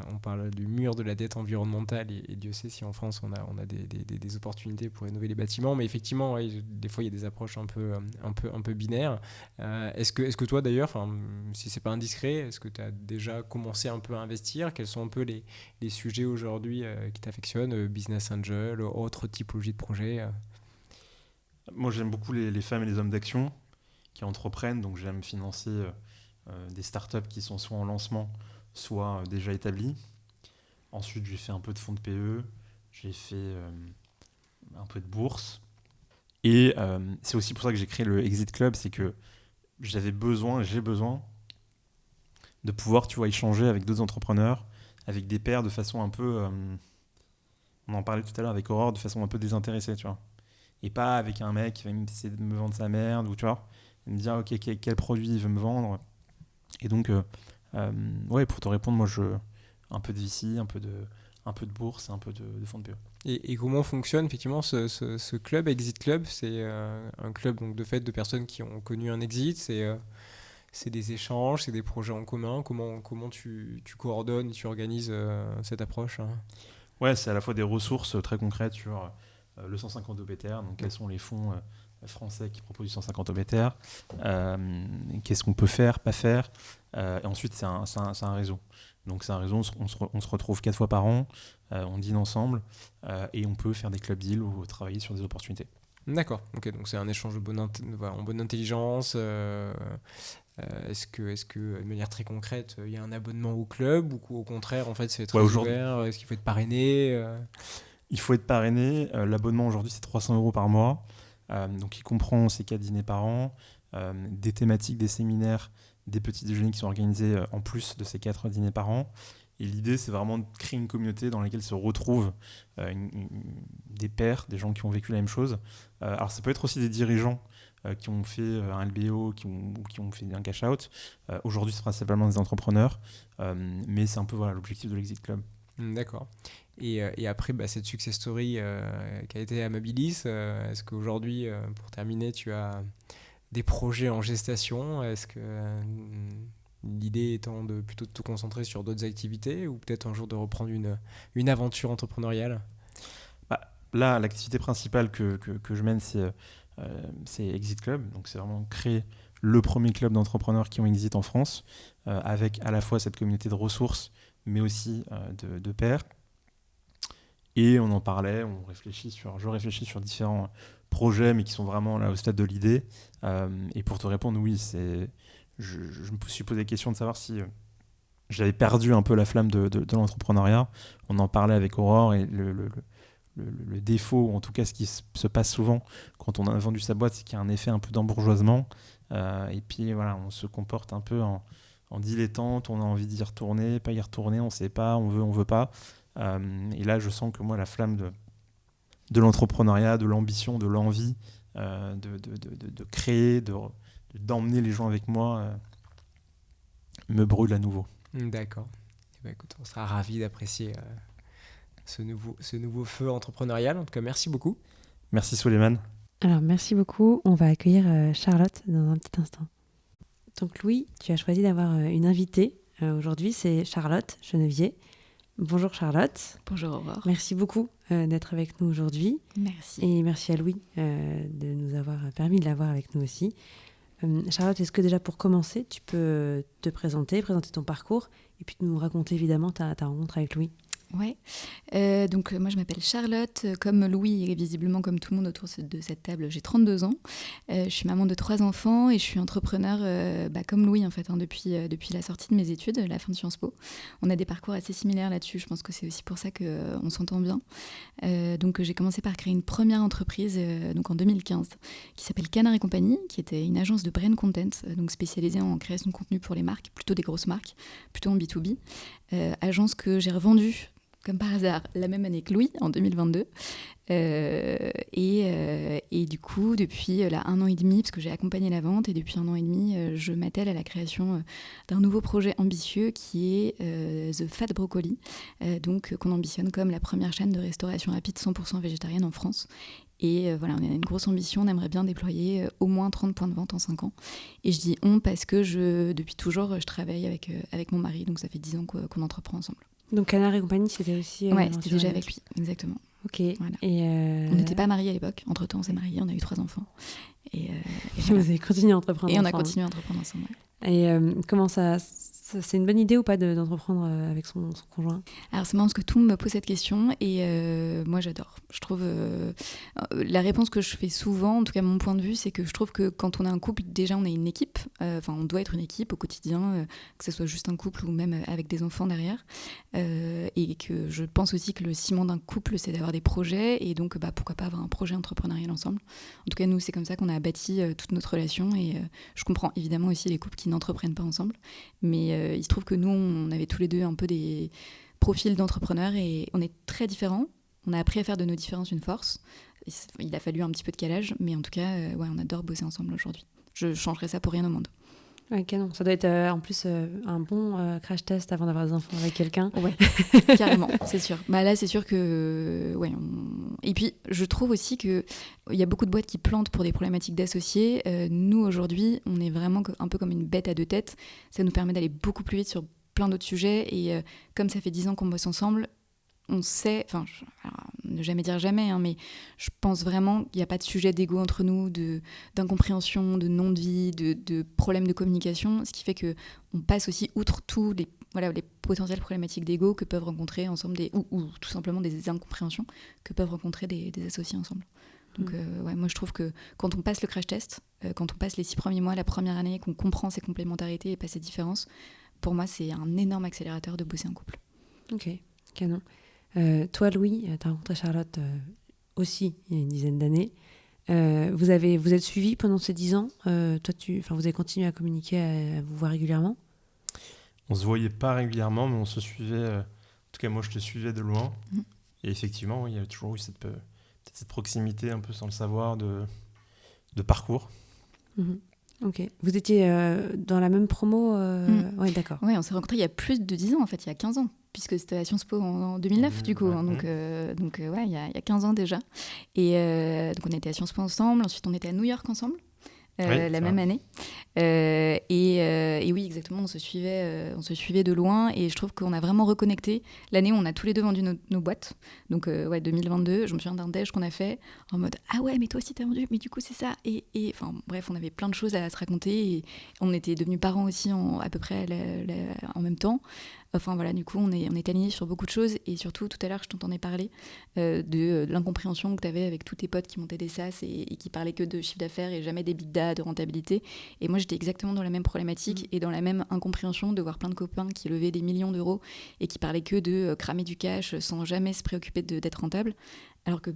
On parle du mur de la dette environnementale et Dieu sait si en France on a des opportunités pour rénover les bâtiments, mais effectivement ouais, des fois il y a des approches un peu binaires. Est-ce que toi d'ailleurs, si c'est pas indiscret, est-ce que tu as déjà commencé un peu à investir? Quels sont un peu les sujets aujourd'hui qui t'affectionnent, business angel, autre typologie de projet? Moi j'aime beaucoup les femmes et les hommes d'action qui entreprennent, donc j'aime financer des startups qui sont soit en lancement, soit déjà établis. Ensuite, j'ai fait un peu de fonds de PE, j'ai fait un peu de bourse. Et c'est aussi pour ça que j'ai créé le Exit Club, c'est que j'ai besoin de pouvoir, tu vois, échanger avec d'autres entrepreneurs, avec des pairs de façon un peu, on en parlait tout à l'heure avec Aurore, de façon un peu désintéressée, tu vois. Et pas avec un mec qui va essayer de me vendre sa merde, ou tu vois, me dire, ok, quel produit il veut me vendre. Et donc, ouais, pour te répondre, moi, un peu de VC, un peu de bourse, un peu de fonds de PE. Et comment fonctionne effectivement ce club, Exit Club? C'est un club donc, de fait de personnes qui ont connu un exit, c'est des échanges, c'est des projets en commun. Comment tu coordonnes et tu organises cette approche, hein? Ouais, c'est à la fois des ressources très concrètes sur le 150 OBTR, donc quels sont les fonds français qui proposent du 150 OBTR, qu'est-ce qu'on peut faire, pas faire, et ensuite c'est un réseau. Donc c'est un réseau, on se retrouve 4 fois par an, on dîne ensemble, et on peut faire des club deals ou travailler sur des opportunités. D'accord, ok, donc c'est un échange en bonne intelligence. Est-ce que de manière très concrète, il y a un abonnement au club ou au contraire, en fait, c'est très ouvert? Est-ce qu'il faut être parrainé? Il faut être parrainé. L'abonnement aujourd'hui, c'est 300 € par mois. Donc, il comprend ces 4 dîners par an, des thématiques, des séminaires, des petits déjeuners qui sont organisés en plus de ces 4 dîners par an. Et l'idée, c'est vraiment de créer une communauté dans laquelle se retrouvent des pairs, des gens qui ont vécu la même chose. Alors, ça peut être aussi des dirigeants qui ont fait un LBO, qui ont fait un cash-out. Aujourd'hui, c'est principalement des entrepreneurs, mais c'est un peu voilà, l'objectif de l'Exit Club. D'accord. Et après, cette success story qui a été Amabilis, est-ce qu'aujourd'hui, pour terminer, tu as des projets en gestation? Est-ce que l'idée étant plutôt de te concentrer sur d'autres activités ou peut-être un jour de reprendre une aventure entrepreneuriale? Là, l'activité principale que je mène, c'est Exit Club. Donc, c'est vraiment créer le premier club d'entrepreneurs qui ont exit en France, avec à la fois cette communauté de ressources, mais aussi de pairs. Et on en parlait, je réfléchis sur différents projets, mais qui sont vraiment là au stade de l'idée. Et pour te répondre, oui, je me suis posé la question de savoir si j'avais perdu un peu la flamme de l'entrepreneuriat. On en parlait avec Aurore et le défaut, ou en tout cas ce qui se passe souvent quand on a vendu sa boîte, c'est qu'il y a un effet un peu d'embourgeoisement. Et puis voilà, on se comporte un peu en dilettante, on a envie d'y retourner, pas y retourner, on ne sait pas, on veut pas. Et là, je sens que moi, la flamme de l'entrepreneuriat, de l'ambition, de l'envie de créer, d'emmener les gens avec moi, me brûle à nouveau. D'accord. Écoute, on sera ravis d'apprécier ce nouveau feu entrepreneurial. En tout cas, merci beaucoup. Merci Souleymane. Alors, merci beaucoup. On va accueillir Charlotte dans un petit instant. Donc, Louis, tu as choisi d'avoir une invitée. Aujourd'hui, c'est Charlotte Genevier. Bonjour Charlotte. Bonjour Aurore. Merci beaucoup d'être avec nous aujourd'hui. Merci. Et merci à Louis de nous avoir permis de l'avoir avec nous aussi. Charlotte, est-ce que déjà pour commencer, tu peux te présenter ton parcours et puis nous raconter évidemment ta rencontre avec Louis? Ouais. Donc moi je m'appelle Charlotte, comme Louis et visiblement comme tout le monde autour de cette table, j'ai 32 ans. Je suis maman de 3 enfants et je suis entrepreneur comme Louis en fait, depuis la sortie de mes études, la fin de Sciences Po. On a des parcours assez similaires là-dessus, je pense que c'est aussi pour ça qu'on s'entend bien. Donc j'ai commencé par créer une première entreprise donc en 2015 qui s'appelle Canard et Compagnie, qui était une agence de brand content, donc spécialisée en création de contenu pour les marques, plutôt des grosses marques, plutôt en B2B. Agence que j'ai revendue comme par hasard, la même année que Louis, en 2022. Et du coup, depuis 1 an et demi, parce que j'ai accompagné la vente, et depuis 1 an et demi, je m'attelle à la création d'un nouveau projet ambitieux qui est The Fat Broccoli, donc qu'on ambitionne comme la première chaîne de restauration rapide 100% végétarienne en France. Et voilà, on a une grosse ambition, on aimerait bien déployer au moins 30 points de vente en 5 ans. Et je dis on parce que depuis toujours, je travaille avec mon mari, donc ça fait 10 ans qu'on entreprend ensemble. Donc Canard et Compagnie, c'était aussi... Ouais, c'était déjà avec lui, exactement. Ok. Voilà. Et on n'était pas mariés à l'époque. Entre-temps, on s'est mariés, on a eu 3 enfants. Et vous avez continué à entreprendre ensemble. Et on a continué à entreprendre ensemble. Ouais. Et comment ça c'est une bonne idée ou pas d'entreprendre avec son conjoint? Alors c'est marrant parce que tout le monde me pose cette question et moi j'adore. Je trouve la réponse que je fais souvent, en tout cas mon point de vue, c'est que je trouve que quand on est un couple, déjà on est une équipe. Enfin on doit être une équipe au quotidien, que ce soit juste un couple ou même avec des enfants derrière. Et que je pense aussi que le ciment d'un couple, c'est d'avoir des projets et donc pourquoi pas avoir un projet entrepreneurial ensemble. En tout cas nous c'est comme ça qu'on a bâti toute notre relation et je comprends évidemment aussi les couples qui n'entreprennent pas ensemble, mais il se trouve que nous, on avait tous les deux un peu des profils d'entrepreneurs et on est très différents. On a appris à faire de nos différences une force. Il a fallu un petit peu de calage, mais en tout cas, on adore bosser ensemble aujourd'hui. Je changerais ça pour rien au monde. Ouais, canon. Ça doit être en plus un bon crash test avant d'avoir des enfants avec quelqu'un. Ouais, carrément, c'est sûr. Là, c'est sûr que... Et puis, je trouve aussi qu'il y a beaucoup de boîtes qui plantent pour des problématiques d'associés. Nous, aujourd'hui, on est vraiment un peu comme une bête à 2 têtes. Ça nous permet d'aller beaucoup plus vite sur plein d'autres sujets. Et comme ça fait 10 ans qu'on bosse ensemble, on sait, ne jamais dire jamais, mais je pense vraiment qu'il n'y a pas de sujet d'ego entre nous, d'incompréhension, de non-vie, de problèmes de communication, ce qui fait qu'on passe aussi outre tous les potentielles problématiques d'ego que peuvent rencontrer ensemble, ou tout simplement des incompréhensions que peuvent rencontrer des associés ensemble. Donc moi je trouve que quand on passe le crash test, quand on passe les 6 premiers mois, la première année, qu'on comprend ces complémentarités et pas ces différences, pour moi c'est un énorme accélérateur de bosser en couple. Ok, canon. Toi, Louis, tu as rencontré Charlotte aussi il y a une dizaine d'années. Vous êtes suivis pendant ces 10 ans. Vous avez continué à communiquer, à vous voir régulièrement? On se voyait pas régulièrement, mais on se suivait. En tout cas, moi, je te suivais de loin. Et effectivement, il y a toujours eu cette proximité, un peu sans le savoir, de parcours. Ok. Vous étiez dans la même promo Oui, d'accord. Oui, on s'est rencontrés il y a plus de 10 ans, en fait, il y a 15 ans, puisque c'était à Sciences Po en 2009, du coup. Donc, il y a 15 ans déjà. Et donc, on était à Sciences Po ensemble. Ensuite, on était à New York ensemble. La même année. Et oui, exactement, on se suivait de loin et je trouve qu'on a vraiment reconnecté l'année où on a tous les deux vendu nos boîtes. Donc, 2022, je me souviens d'un déj qu'on a fait en mode « Ah ouais, mais toi aussi t'as vendu, mais du coup c'est ça ». Et enfin, bref, on avait plein de choses à se raconter et on était devenus parents aussi à peu près en même temps. Enfin voilà, du coup, on est alignés sur beaucoup de choses et surtout, tout à l'heure, je t'entendais parler de l'incompréhension que tu avais avec tous tes potes qui montaient des SaaS et qui parlaient que de chiffre d'affaires et jamais d'EBITDA, de rentabilité. Et moi, j'étais exactement dans la même problématique et dans la même incompréhension de voir plein de copains qui levaient des millions d'euros et qui parlaient que de cramer du cash sans jamais se préoccuper d'être rentable. Alors que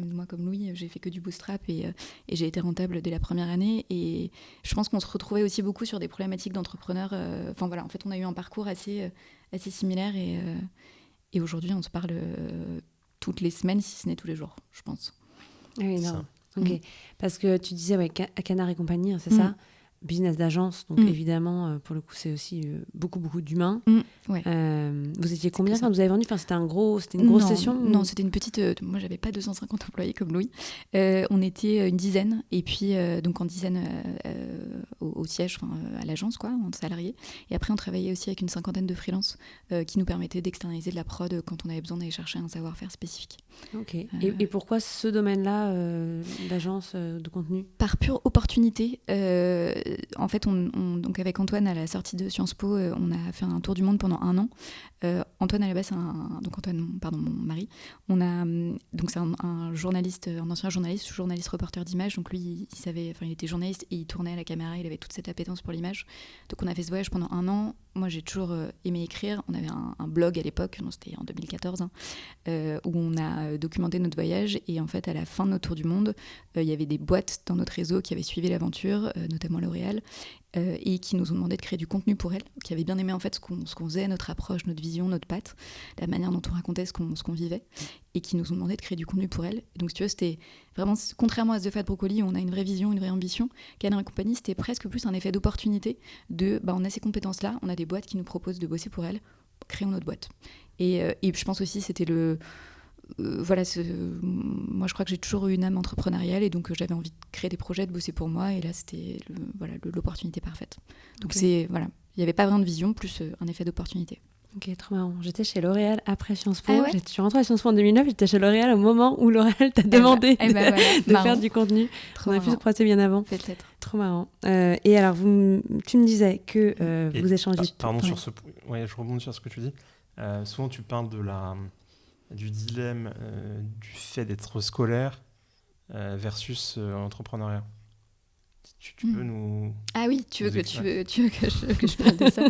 moi comme Louis, j'ai fait que du bootstrap et j'ai été rentable dès la première année. Et je pense qu'on se retrouvait aussi beaucoup sur des problématiques d'entrepreneurs. En fait, on a eu un parcours assez similaire et aujourd'hui, on se parle toutes les semaines, si ce n'est tous les jours, je pense. Oui, non. Ok. Parce que tu disais à Canard et Compagnie, c'est ça. business d'agence, donc évidemment, pour le coup, c'est aussi beaucoup d'humains. Ouais. Vous étiez combien quand vous avez vendu? Enfin, c'était une grosse session? Non, c'était une petite... moi, j'avais pas 250 employés comme Louis. On était une dizaine, et puis donc en dizaine au siège, à l'agence, quoi, en salariés. Et après, on travaillait aussi avec une cinquantaine de freelances qui nous permettaient d'externaliser de la prod quand on avait besoin d'aller chercher un savoir-faire spécifique. Ok. Et pourquoi ce domaine-là d'agence de contenu? Par pure opportunité. En fait, donc avec Antoine, à la sortie de Sciences Po, on a fait un tour du monde pendant 1 an. Antoine, à la base, mon mari, donc c'est un journaliste, un ancien journaliste reporter d'image. Donc lui, il était journaliste et il tournait à la caméra. Il avait toute cette appétence pour l'image. Donc on a fait ce voyage pendant 1 an. Moi, j'ai toujours aimé écrire. On avait un blog à l'époque, c'était en 2014, où on a documenté notre voyage. Et en fait, à la fin de notre tour du monde, il y avait des boîtes dans notre réseau qui avaient suivi l'aventure, notamment L'Oréal, et qui nous ont demandé de créer du contenu pour elles, qui avaient bien aimé en fait ce qu'on faisait, notre approche, notre vision, notre patte, la manière dont on racontait ce qu'on vivait, et qui nous ont demandé de créer du contenu pour elles. Et donc, si tu veux, c'était vraiment, contrairement à The Fat Broccoli, où on a une vraie vision, une vraie ambition, Canard & Compagnie, c'était presque plus un effet d'opportunité de, on a ces compétences-là, on a des boîtes qui nous proposent de bosser pour elles, créons notre boîte. Et je pense aussi, c'était moi je crois que j'ai toujours eu une âme entrepreneuriale et donc j'avais envie de créer des projets, de bosser pour moi, et là c'était l'opportunité parfaite. Donc il n'y avait pas vraiment de vision, plus un effet d'opportunité. Ok, trop marrant. J'étais chez L'Oréal après Sciences Po. Ah ouais. Je suis rentrée à Sciences Po en 2009, j'étais chez L'Oréal au moment où L'Oréal t'a demandé de faire du contenu. Trop On a pu se croiser bien avant. Peut-être. Trop marrant. Et alors, tu me disais que vous échangez... Pardon, je rebondis sur ce que tu dis. Souvent, tu parles du dilemme du fait d'être scolaire versus entrepreneuriat. Tu peux nous... Ah oui, tu veux que je parle de ça?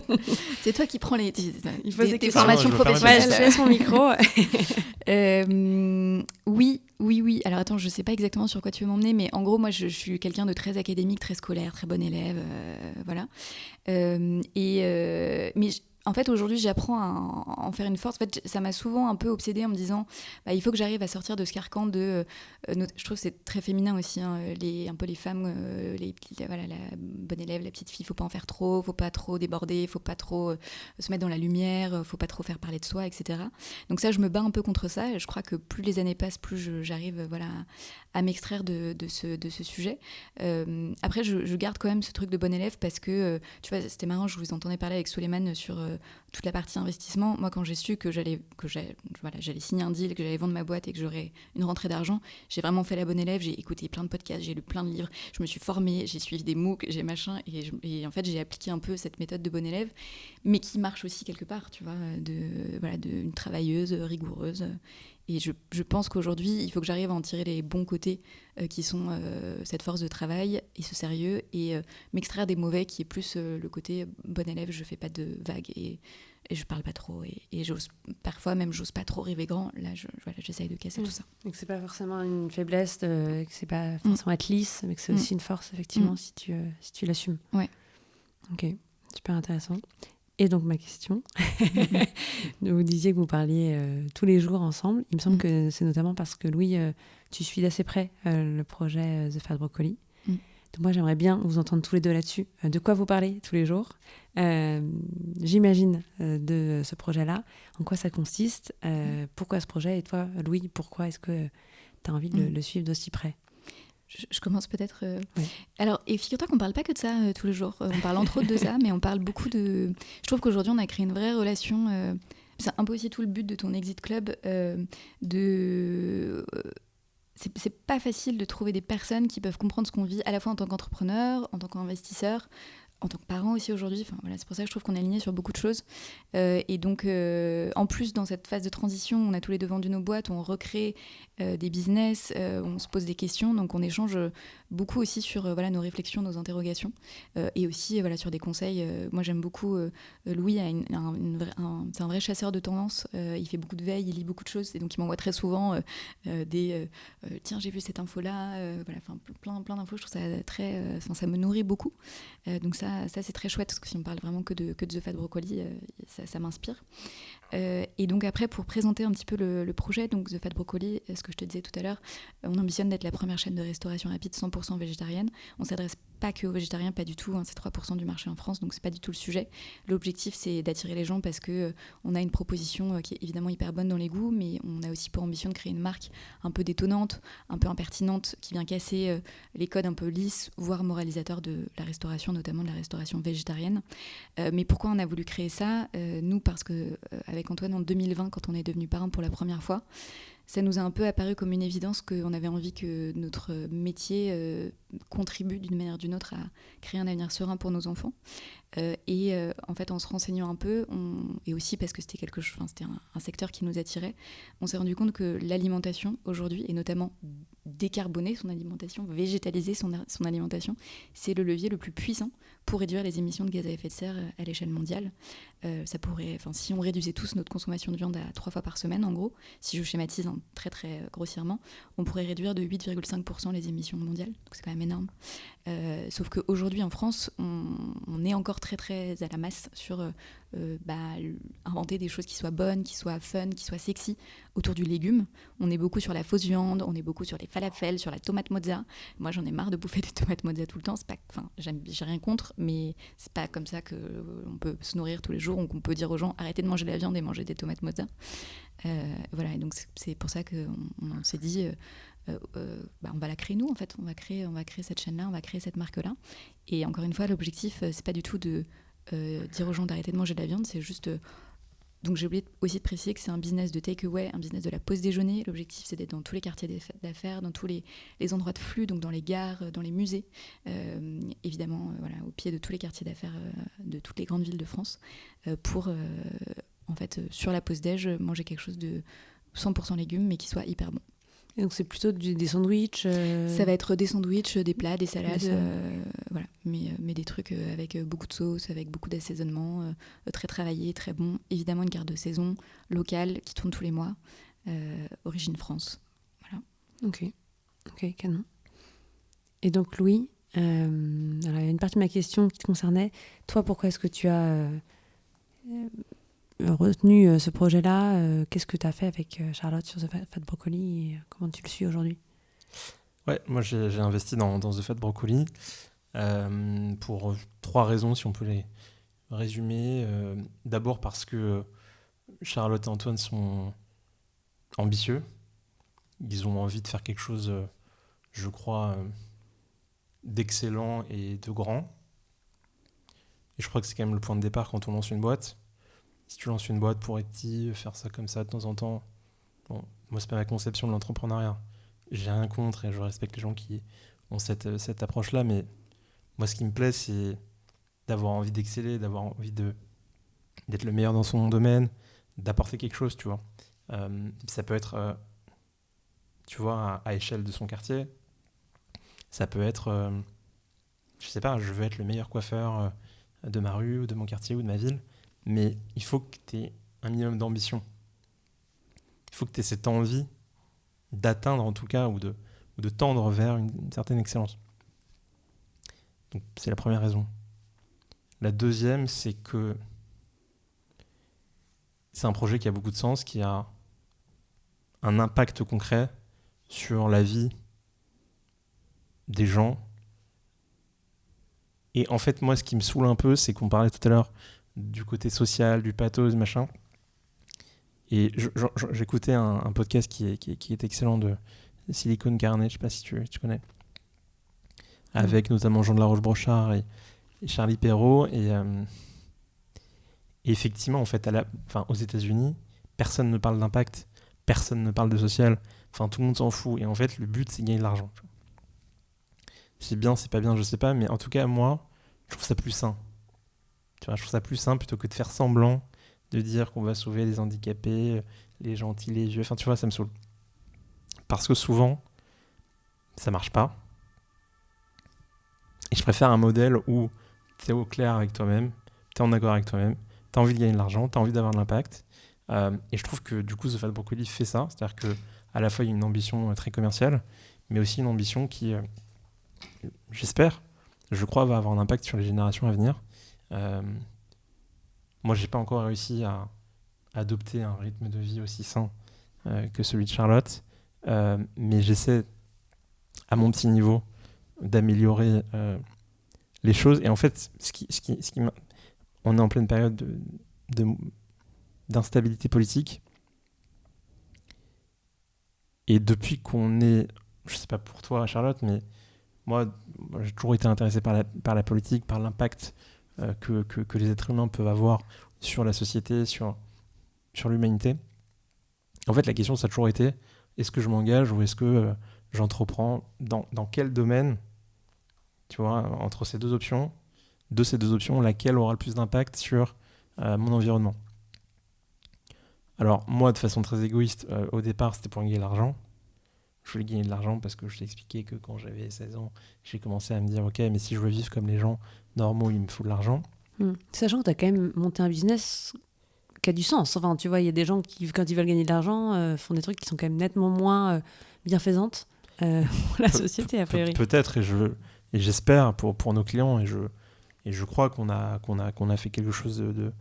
C'est toi qui prends tes formations professionnelles. Je laisse mon micro. Oui. Alors attends, je sais pas exactement sur quoi tu veux m'emmener, mais en gros, moi, je suis quelqu'un de très académique, très scolaire, très bon élève, voilà. Mais en fait, aujourd'hui, j'apprends à en faire une force. En fait, ça m'a souvent un peu obsédée en me disant il faut que j'arrive à sortir de ce carcan de... je trouve que c'est très féminin aussi, un peu les femmes, la bonne élève, la petite fille, il ne faut pas en faire trop, il ne faut pas trop déborder, il ne faut pas trop se mettre dans la lumière, il ne faut pas trop faire parler de soi, etc. Donc ça, je me bats un peu contre ça. Et je crois que plus les années passent, plus j'arrive à m'extraire de ce sujet. Après, je garde quand même ce truc de bon élève parce que, tu vois, c'était marrant, je vous entendais parler avec Souleymane sur... toute la partie investissement. Moi, quand j'ai su que j'allais signer un deal, que j'allais vendre ma boîte et que j'aurais une rentrée d'argent, j'ai vraiment fait la bonne élève. J'ai écouté plein de podcasts, j'ai lu plein de livres, je me suis formée, j'ai suivi des MOOC, j'ai machin, et en fait, j'ai appliqué un peu cette méthode de bonne élève, mais qui marche aussi quelque part, tu vois, une travailleuse rigoureuse. Et je pense qu'aujourd'hui, il faut que j'arrive à en tirer les bons côtés qui sont cette force de travail et ce sérieux, et m'extraire des mauvais qui est plus le côté bon élève, je fais pas de vagues et je parle pas trop et j'ose pas trop rêver grand. Là, j'essaye de casser tout ça. Donc c'est pas forcément une faiblesse, que c'est pas forcément être lisse, mais que c'est aussi une force, effectivement, si tu l'assumes. Ouais. Ok, super intéressant. Et donc ma question, vous disiez que vous parliez tous les jours ensemble. Il me semble que c'est notamment parce que Louis, tu suis d'assez près le projet The Fat Broccoli. Donc moi j'aimerais bien vous entendre tous les deux là-dessus. De quoi vous parlez tous les jours, j'imagine, de ce projet-là, en quoi ça consiste, pourquoi ce projet, et toi Louis, pourquoi est-ce que tu as envie de le suivre d'aussi près? Je commence peut-être... Oui. Alors, et figure-toi qu'on ne parle pas que de ça tous les jours. On parle entre autres de ça, mais on parle beaucoup de... Je trouve qu'aujourd'hui, on a créé une vraie relation... c'est un peu aussi tout le but de ton Exit Club, c'est pas facile de trouver des personnes qui peuvent comprendre ce qu'on vit, à la fois en tant qu'entrepreneur, en tant qu'investisseur, en tant que parent aussi aujourd'hui. Enfin, voilà, c'est pour ça que je trouve qu'on est aligné sur beaucoup de choses. Et donc, en plus, dans cette phase de transition, on a tous les deux vendu nos boîtes, on recrée des business, on se pose des questions, donc on échange beaucoup aussi sur nos réflexions, nos interrogations, et aussi sur des conseils. Moi, j'aime beaucoup, Louis c'est un vrai chasseur de tendances, il fait beaucoup de veille, il lit beaucoup de choses, et donc il m'envoie très souvent tiens, j'ai vu cette info-là, plein d'infos. Je trouve ça très... ça me nourrit beaucoup. Donc ça c'est très chouette, parce que si on parle vraiment que de The Fat Broccoli, ça m'inspire. Et donc après, pour présenter un petit peu le projet, donc The Fat Broccoli, ce que je te disais tout à l'heure, on ambitionne d'être la première chaîne de restauration rapide 100% végétarienne. On ne s'adresse pas que aux végétariens, pas du tout, hein, c'est 3% du marché en France, donc c'est pas du tout le sujet. L'objectif, c'est d'attirer les gens parce que on a une proposition qui est évidemment hyper bonne dans les goûts, mais on a aussi pour ambition de créer une marque un peu détonnante, un peu impertinente, qui vient casser les codes un peu lisses, voire moralisateurs de la restauration, notamment de la restauration végétarienne. Mais pourquoi on a voulu créer ça ? Nous, parce que avec Antoine, en 2020, quand on est devenu parrain pour la première fois, ça nous a un peu apparu comme une évidence qu'on avait envie que notre métier contribue d'une manière ou d'une autre à créer un avenir serein pour nos enfants. En fait, en se renseignant un peu, et aussi parce que c'était c'était un secteur qui nous attirait, on s'est rendu compte que l'alimentation aujourd'hui, et notamment décarboner son alimentation, végétaliser son alimentation, c'est le levier le plus puissant pour réduire les émissions de gaz à effet de serre à l'échelle mondiale. Si on réduisait tous notre consommation de viande à 3 fois par semaine, en gros, si je schématise très très grossièrement, on pourrait réduire de 8,5% les émissions mondiales, donc c'est quand même énorme. Sauf qu'aujourd'hui en France, on est encore très très à la masse sur inventer des choses qui soient bonnes, qui soient fun, qui soient sexy autour du légume. On est beaucoup sur la fausse viande, on est beaucoup sur les falafels, sur la tomate mozza. Moi j'en ai marre de bouffer des tomates mozza tout le temps. J'ai rien contre, mais c'est pas comme ça qu'on peut se nourrir tous les jours, ou qu'on peut dire aux gens arrêtez de manger de la viande et manger des tomates mozza. Et donc c'est pour ça qu'on s'est dit on va la créer nous en fait, on va créer cette chaîne-là, on va créer cette marque-là. Et encore une fois, l'objectif c'est pas du tout de dire aux gens d'arrêter de manger de la viande, c'est juste donc j'ai oublié aussi de préciser que c'est un business de take-away, un business de la pause déjeuner. L'objectif c'est d'être dans tous les quartiers d'affaires, dans tous les endroits de flux, donc dans les gares, dans les musées, évidemment au pied de tous les quartiers d'affaires de toutes les grandes villes de France, pour sur la pause déj manger quelque chose de 100% légumes mais qui soit hyper bon. Et donc c'est plutôt des sandwichs Ça va être des sandwichs, des plats, des salades, mais des trucs avec beaucoup de sauce, avec beaucoup d'assaisonnement, très travaillé, très bon. Évidemment une carte de saison locale qui tourne tous les mois, origine France. Voilà. Ok, canon. Et donc Louis, alors il y a une partie de ma question qui te concernait. Toi, pourquoi est-ce que tu as retenu ce projet-là? Qu'est-ce que tu as fait avec Charlotte sur The Fat Broccoli et comment tu le suis aujourd'hui? Ouais, moi j'ai investi dans The Fat Broccoli pour 3 raisons, si on peut les résumer. D'abord parce que Charlotte et Antoine sont ambitieux. Ils ont envie de faire quelque chose, je crois, d'excellent et de grand. Et je crois que c'est quand même le point de départ quand on lance une boîte. Si tu lances une boîte pour être petit, faire ça comme ça de temps en temps, bon, moi c'est pas ma conception de l'entrepreneuriat. J'ai rien contre et je respecte les gens qui ont cette approche-là, mais moi ce qui me plaît c'est d'avoir envie d'exceller, d'avoir envie d'être le meilleur dans son domaine, d'apporter quelque chose, tu vois. Ça peut être, tu vois, à échelle de son quartier. Ça peut être, je sais pas, je veux être le meilleur coiffeur de ma rue ou de mon quartier ou de ma ville. Mais il faut que tu aies un minimum d'ambition. Il faut que tu aies cette envie d'atteindre, en tout cas, ou de tendre vers une certaine excellence. Donc, c'est la première raison. La deuxième, c'est que c'est un projet qui a beaucoup de sens, qui a un impact concret sur la vie des gens. Et en fait, moi, ce qui me saoule un peu, c'est qu'on parlait tout à l'heure du côté social, du pathos, machin. Et j'écoutais un podcast qui est excellent de Silicon Carnet, je sais pas si tu connais, avec notamment Jean de la Roche-Brochard et Charlie Perrault. Et effectivement, en fait, aux États-Unis, personne ne parle d'impact, personne ne parle de social, enfin tout le monde s'en fout. Et en fait, le but, c'est gagner de l'argent. C'est bien, c'est pas bien, je sais pas, mais en tout cas, moi, je trouve ça plus sain. Tu vois, je trouve ça plus simple plutôt que de faire semblant de dire qu'on va sauver les handicapés, les gentils, les vieux. Enfin, tu vois, ça me saoule. Parce que souvent, ça marche pas. Et je préfère un modèle où tu es au clair avec toi-même, tu es en accord avec toi-même, tu as envie de gagner de l'argent, tu as envie d'avoir de l'impact. Et je trouve que du coup, The Fat Broccoli fait ça. C'est-à-dire qu'à la fois, il y a une ambition très commerciale, mais aussi une ambition qui, j'espère, je crois, va avoir un impact sur les générations à venir. Moi, j'ai pas encore réussi à adopter un rythme de vie aussi sain que celui de Charlotte, mais j'essaie à mon petit niveau d'améliorer les choses. Et en fait, on est en pleine période d'instabilité politique. Et depuis qu'on est, je sais pas pour toi Charlotte, mais moi j'ai toujours été intéressé par la politique, par l'impact que les êtres humains peuvent avoir sur la société, sur l'humanité. En fait, la question, ça a toujours été, est-ce que je m'engage ou est-ce que j'entreprends dans quel domaine, tu vois, entre ces deux options, laquelle aura le plus d'impact sur mon environnement. Alors, moi, de façon très égoïste, au départ, c'était pour gagner de l'argent. Je voulais gagner de l'argent parce que je t'ai expliqué que quand j'avais 16 ans, j'ai commencé à me dire, ok, mais si je veux vivre comme les gens normaux, il me faut de l'argent. Sachant que tu as quand même monté un business qui a du sens. Enfin, tu vois, il y a des gens qui, quand ils veulent gagner de l'argent, font des trucs qui sont quand même nettement moins bienfaisantes pour la société, a priori. Peut-être, et j'espère pour nos clients, et je crois qu'on a fait quelque chose de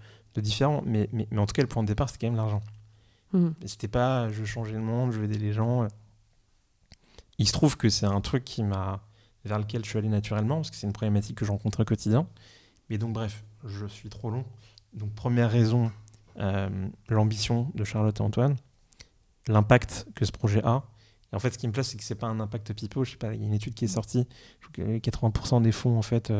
différent. Mais en tout cas, le point de départ, c'était quand même l'argent. C'était pas, je veux changer le monde, je veux aider les gens. Il se trouve que c'est un truc vers lequel je suis allé naturellement, parce que c'est une problématique que je rencontre au quotidien. Mais donc, bref, je suis trop long. Donc, première raison, l'ambition de Charlotte et Antoine, l'impact que ce projet a. Et en fait, ce qui me plaît, c'est que c'est pas un impact pipeau. Je sais pas, il y a une étude qui est sortie. Je trouve que 80% des fonds, en fait,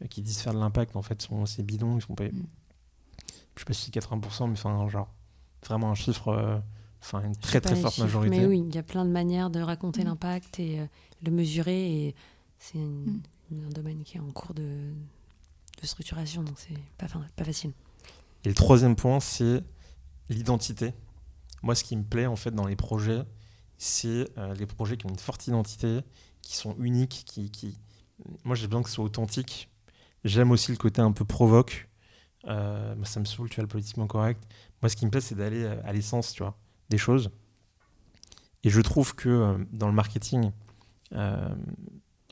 qui disent faire de l'impact, en fait, sont ces bidons. Ils font pas... Je sais pas si c'est 80%, mais enfin, genre, vraiment un chiffre... une très très forte majorité. Mais oui, il y a plein de manières de raconter l'impact et de mesurer. Et c'est un domaine qui est en cours de structuration, donc c'est pas facile. Et le troisième point, c'est l'identité. Moi, ce qui me plaît en fait dans les projets, c'est les projets qui ont une forte identité, qui sont uniques, Moi, j'ai besoin que ce soit authentique. J'aime aussi le côté un peu provoque. Ça me saoule, tu vois, le politiquement correct. Moi, ce qui me plaît, c'est d'aller à l'essence, tu vois, des choses. Et je trouve que dans le marketing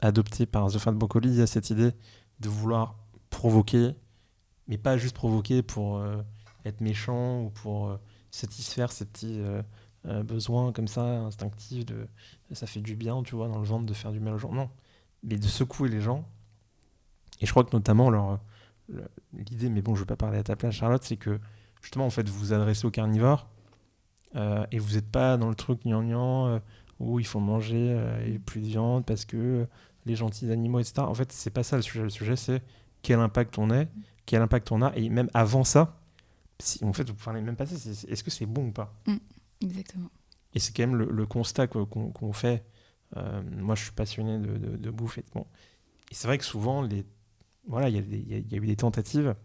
adopté par The Fat Broccoli, il y a cette idée de vouloir provoquer, mais pas juste provoquer pour être méchant ou pour satisfaire ces petits besoins comme ça, instinctifs, ça fait du bien, tu vois, dans le ventre de faire du mal aux gens. Non, mais de secouer les gens. Et je crois que notamment l'idée, mais bon, je ne vais pas parler à ta place, Charlotte, c'est que justement, en fait, vous vous adressez aux carnivores et vous n'êtes pas dans le truc gnangnan où il faut manger et plus de viande parce que les gentils animaux, etc. En fait, c'est pas ça le sujet. Le sujet, c'est quel impact on a, et même avant ça, en fait, vous ne parlez même pas de ça, est-ce que c'est bon ou pas ? Exactement. Et c'est quand même le constat qu'on fait. Moi, je suis passionné de bouffe. Et c'est vrai que souvent, il y a eu des tentatives.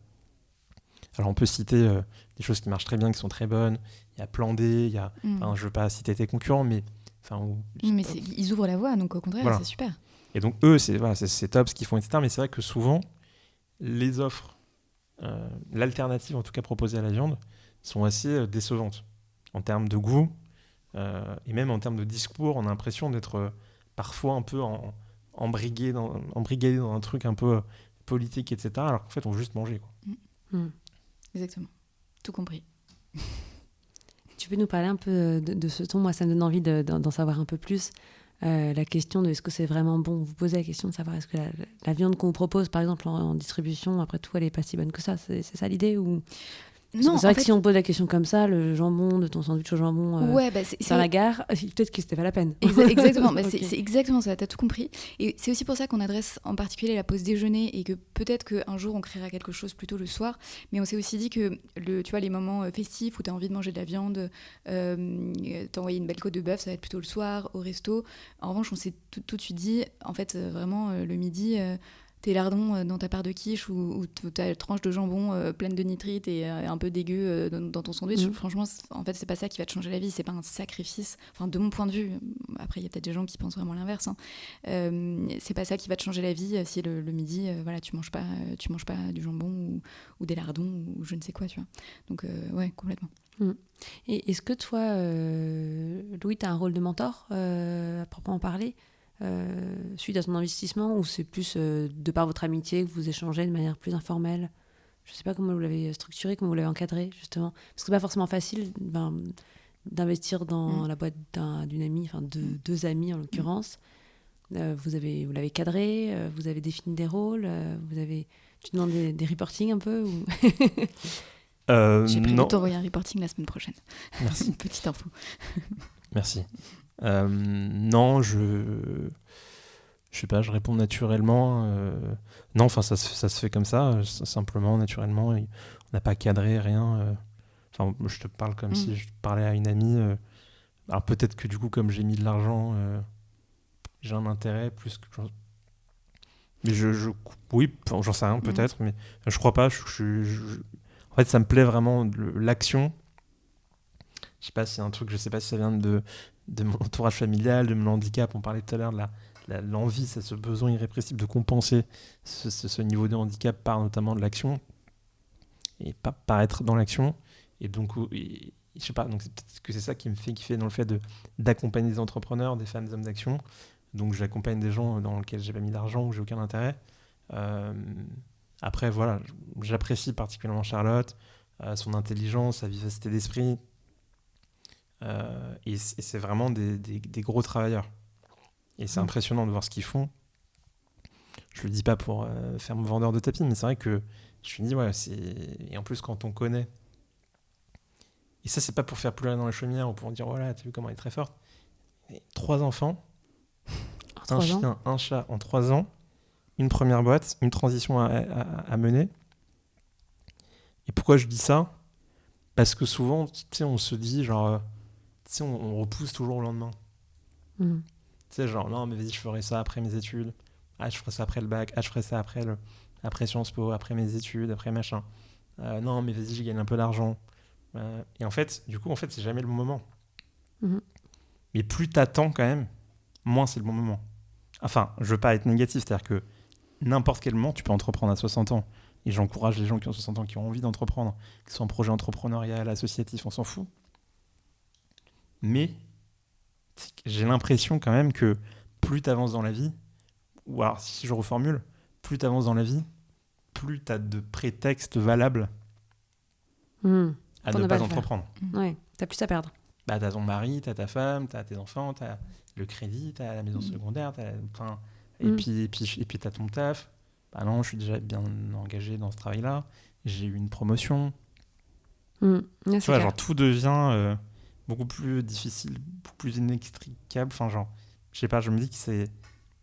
Alors, on peut citer des choses qui marchent très bien, qui sont très bonnes. Il y a Plan D, je ne veux pas citer tes concurrents, mais... ils ouvrent la voie, donc au contraire, voilà. C'est super. Et donc, eux, c'est top ce qu'ils font, etc. Mais c'est vrai que souvent, les offres, l'alternative, en tout cas proposée à la viande, sont assez décevantes. En termes de goût, et même en termes de discours, on a l'impression d'être parfois un peu embrigadé dans un truc un peu politique, etc. Alors qu'en fait, on veut juste manger, quoi. Exactement. Tout compris. Tu peux nous parler un peu de ce ton ? Moi, ça me donne envie d'en savoir un peu plus. La question de est-ce que c'est vraiment bon ? Vous posez la question de savoir est-ce que la viande qu'on vous propose, par exemple, en distribution, après tout, elle n'est pas si bonne que ça. C'est ça l'idée ou... Non, c'est vrai que si on pose la question comme ça, le jambon de ton sandwich au jambon dans la gare, peut-être que c'était pas la peine. Exactement, Okay. C'est exactement ça, t'as tout compris. Et c'est aussi pour ça qu'on adresse en particulier la pause déjeuner et que peut-être qu'un jour on créera quelque chose plutôt le soir. Mais on s'est aussi dit que tu vois, les moments festifs où t'as envie de manger de la viande, t'envoyer une belle côte de bœuf, ça va être plutôt le soir, au resto. En revanche, on s'est tout de suite dit, en fait, vraiment, le midi... tes lardons dans ta part de quiche ou ta tranche de jambon pleine de nitrite et un peu dégueu dans ton sandwich, franchement, en fait, c'est pas ça qui va te changer la vie, c'est pas un sacrifice. Enfin, de mon point de vue, après, il y a peut-être des gens qui pensent vraiment l'inverse. C'est pas ça qui va te changer la vie si le midi, voilà, tu manges pas du jambon ou des lardons ou je ne sais quoi, tu vois. Donc, ouais, complètement. Et est-ce que toi, Louis, tu as un rôle de mentor à proprement parler suite à ton investissement, ou c'est plus de par votre amitié que vous échangez de manière plus informelle je sais pas comment vous l'avez structuré, comment vous l'avez encadré, justement. Parce que c'est pas forcément facile d'investir dans la boîte d'une amie, enfin deux amis en l'occurrence. Vous l'avez cadré, vous avez défini des rôles, tu demandes des reportings un peu ou... J'ai prévu de Non. t'envoyer un reporting la semaine prochaine. Merci. Une petite info. Merci. Non, je sais pas, je réponds naturellement. Non, enfin, ça se fait comme ça, simplement, naturellement. On n'a pas cadré, rien. Enfin, je te parle comme si je parlais à une amie. Alors peut-être que du coup, comme j'ai mis de l'argent, j'ai un intérêt plus que... Mais oui, enfin, j'en sais rien, peut-être, mais je crois pas. En fait, ça me plaît vraiment, l'action. Je sais pas si c'est un truc, je sais pas si ça vient de mon entourage familial, de mon handicap. On parlait tout à l'heure de l'envie, c'est ce besoin irrépressible de compenser ce niveau de handicap par notamment de l'action et par être dans l'action. Et donc, je sais pas, donc c'est peut-être que c'est ça qui me fait kiffer dans le fait d'accompagner des entrepreneurs, des femmes, des hommes d'action. Donc j'accompagne des gens dans lesquels j'ai pas mis d'argent, où j'ai aucun intérêt. Après, voilà, j'apprécie particulièrement Charlotte, son intelligence, sa vivacité d'esprit. Et c'est vraiment des gros travailleurs. Et c'est impressionnant de voir ce qu'ils font. Je le dis pas pour faire mon vendeur de tapis, mais c'est vrai que je me dis, ouais, et en plus, quand on connaît. Et ça, c'est pas pour faire pleurer dans la chaumière ou pour dire, voilà, t'as vu comment elle est très forte. Et 3 enfants, un chien, un chat en 3 ans, une première boîte, une transition à mener. Et pourquoi je dis ça ? Parce que souvent, tu sais, on se dit, genre, tu sais, on repousse toujours au lendemain. Tu sais, genre, non, mais vas-y, je ferai ça après mes études. Ah, je ferai ça après le bac. Ah, je ferai ça après Sciences Po, après mes études, après machin. Non, mais vas-y, je gagne un peu d'argent. Et en fait, du coup, c'est jamais le bon moment. Mais plus t'attends quand même, moins c'est le bon moment. Enfin, je veux pas être négatif, c'est-à-dire que n'importe quel moment, tu peux entreprendre à 60 ans. Et j'encourage les gens qui ont 60 ans, qui ont envie d'entreprendre, qui sont en projet entrepreneurial, associatif, on s'en fout. Mais j'ai l'impression quand même que plus tu avances dans la vie, ou alors si je reformule, plus tu avances dans la vie, plus tu as de prétextes valables à ne pas entreprendre. Ouais, tu as plus à perdre. Bah, tu as ton mari, tu as ta femme, tu as tes enfants, tu as le crédit, tu as la maison secondaire, et puis tu as ton taf. Bah non, je suis déjà bien engagé dans ce travail-là, j'ai eu une promotion. Ouais, tu vois, genre tout devient beaucoup plus difficile, beaucoup plus inextricable. Enfin, genre, je sais pas, je me dis que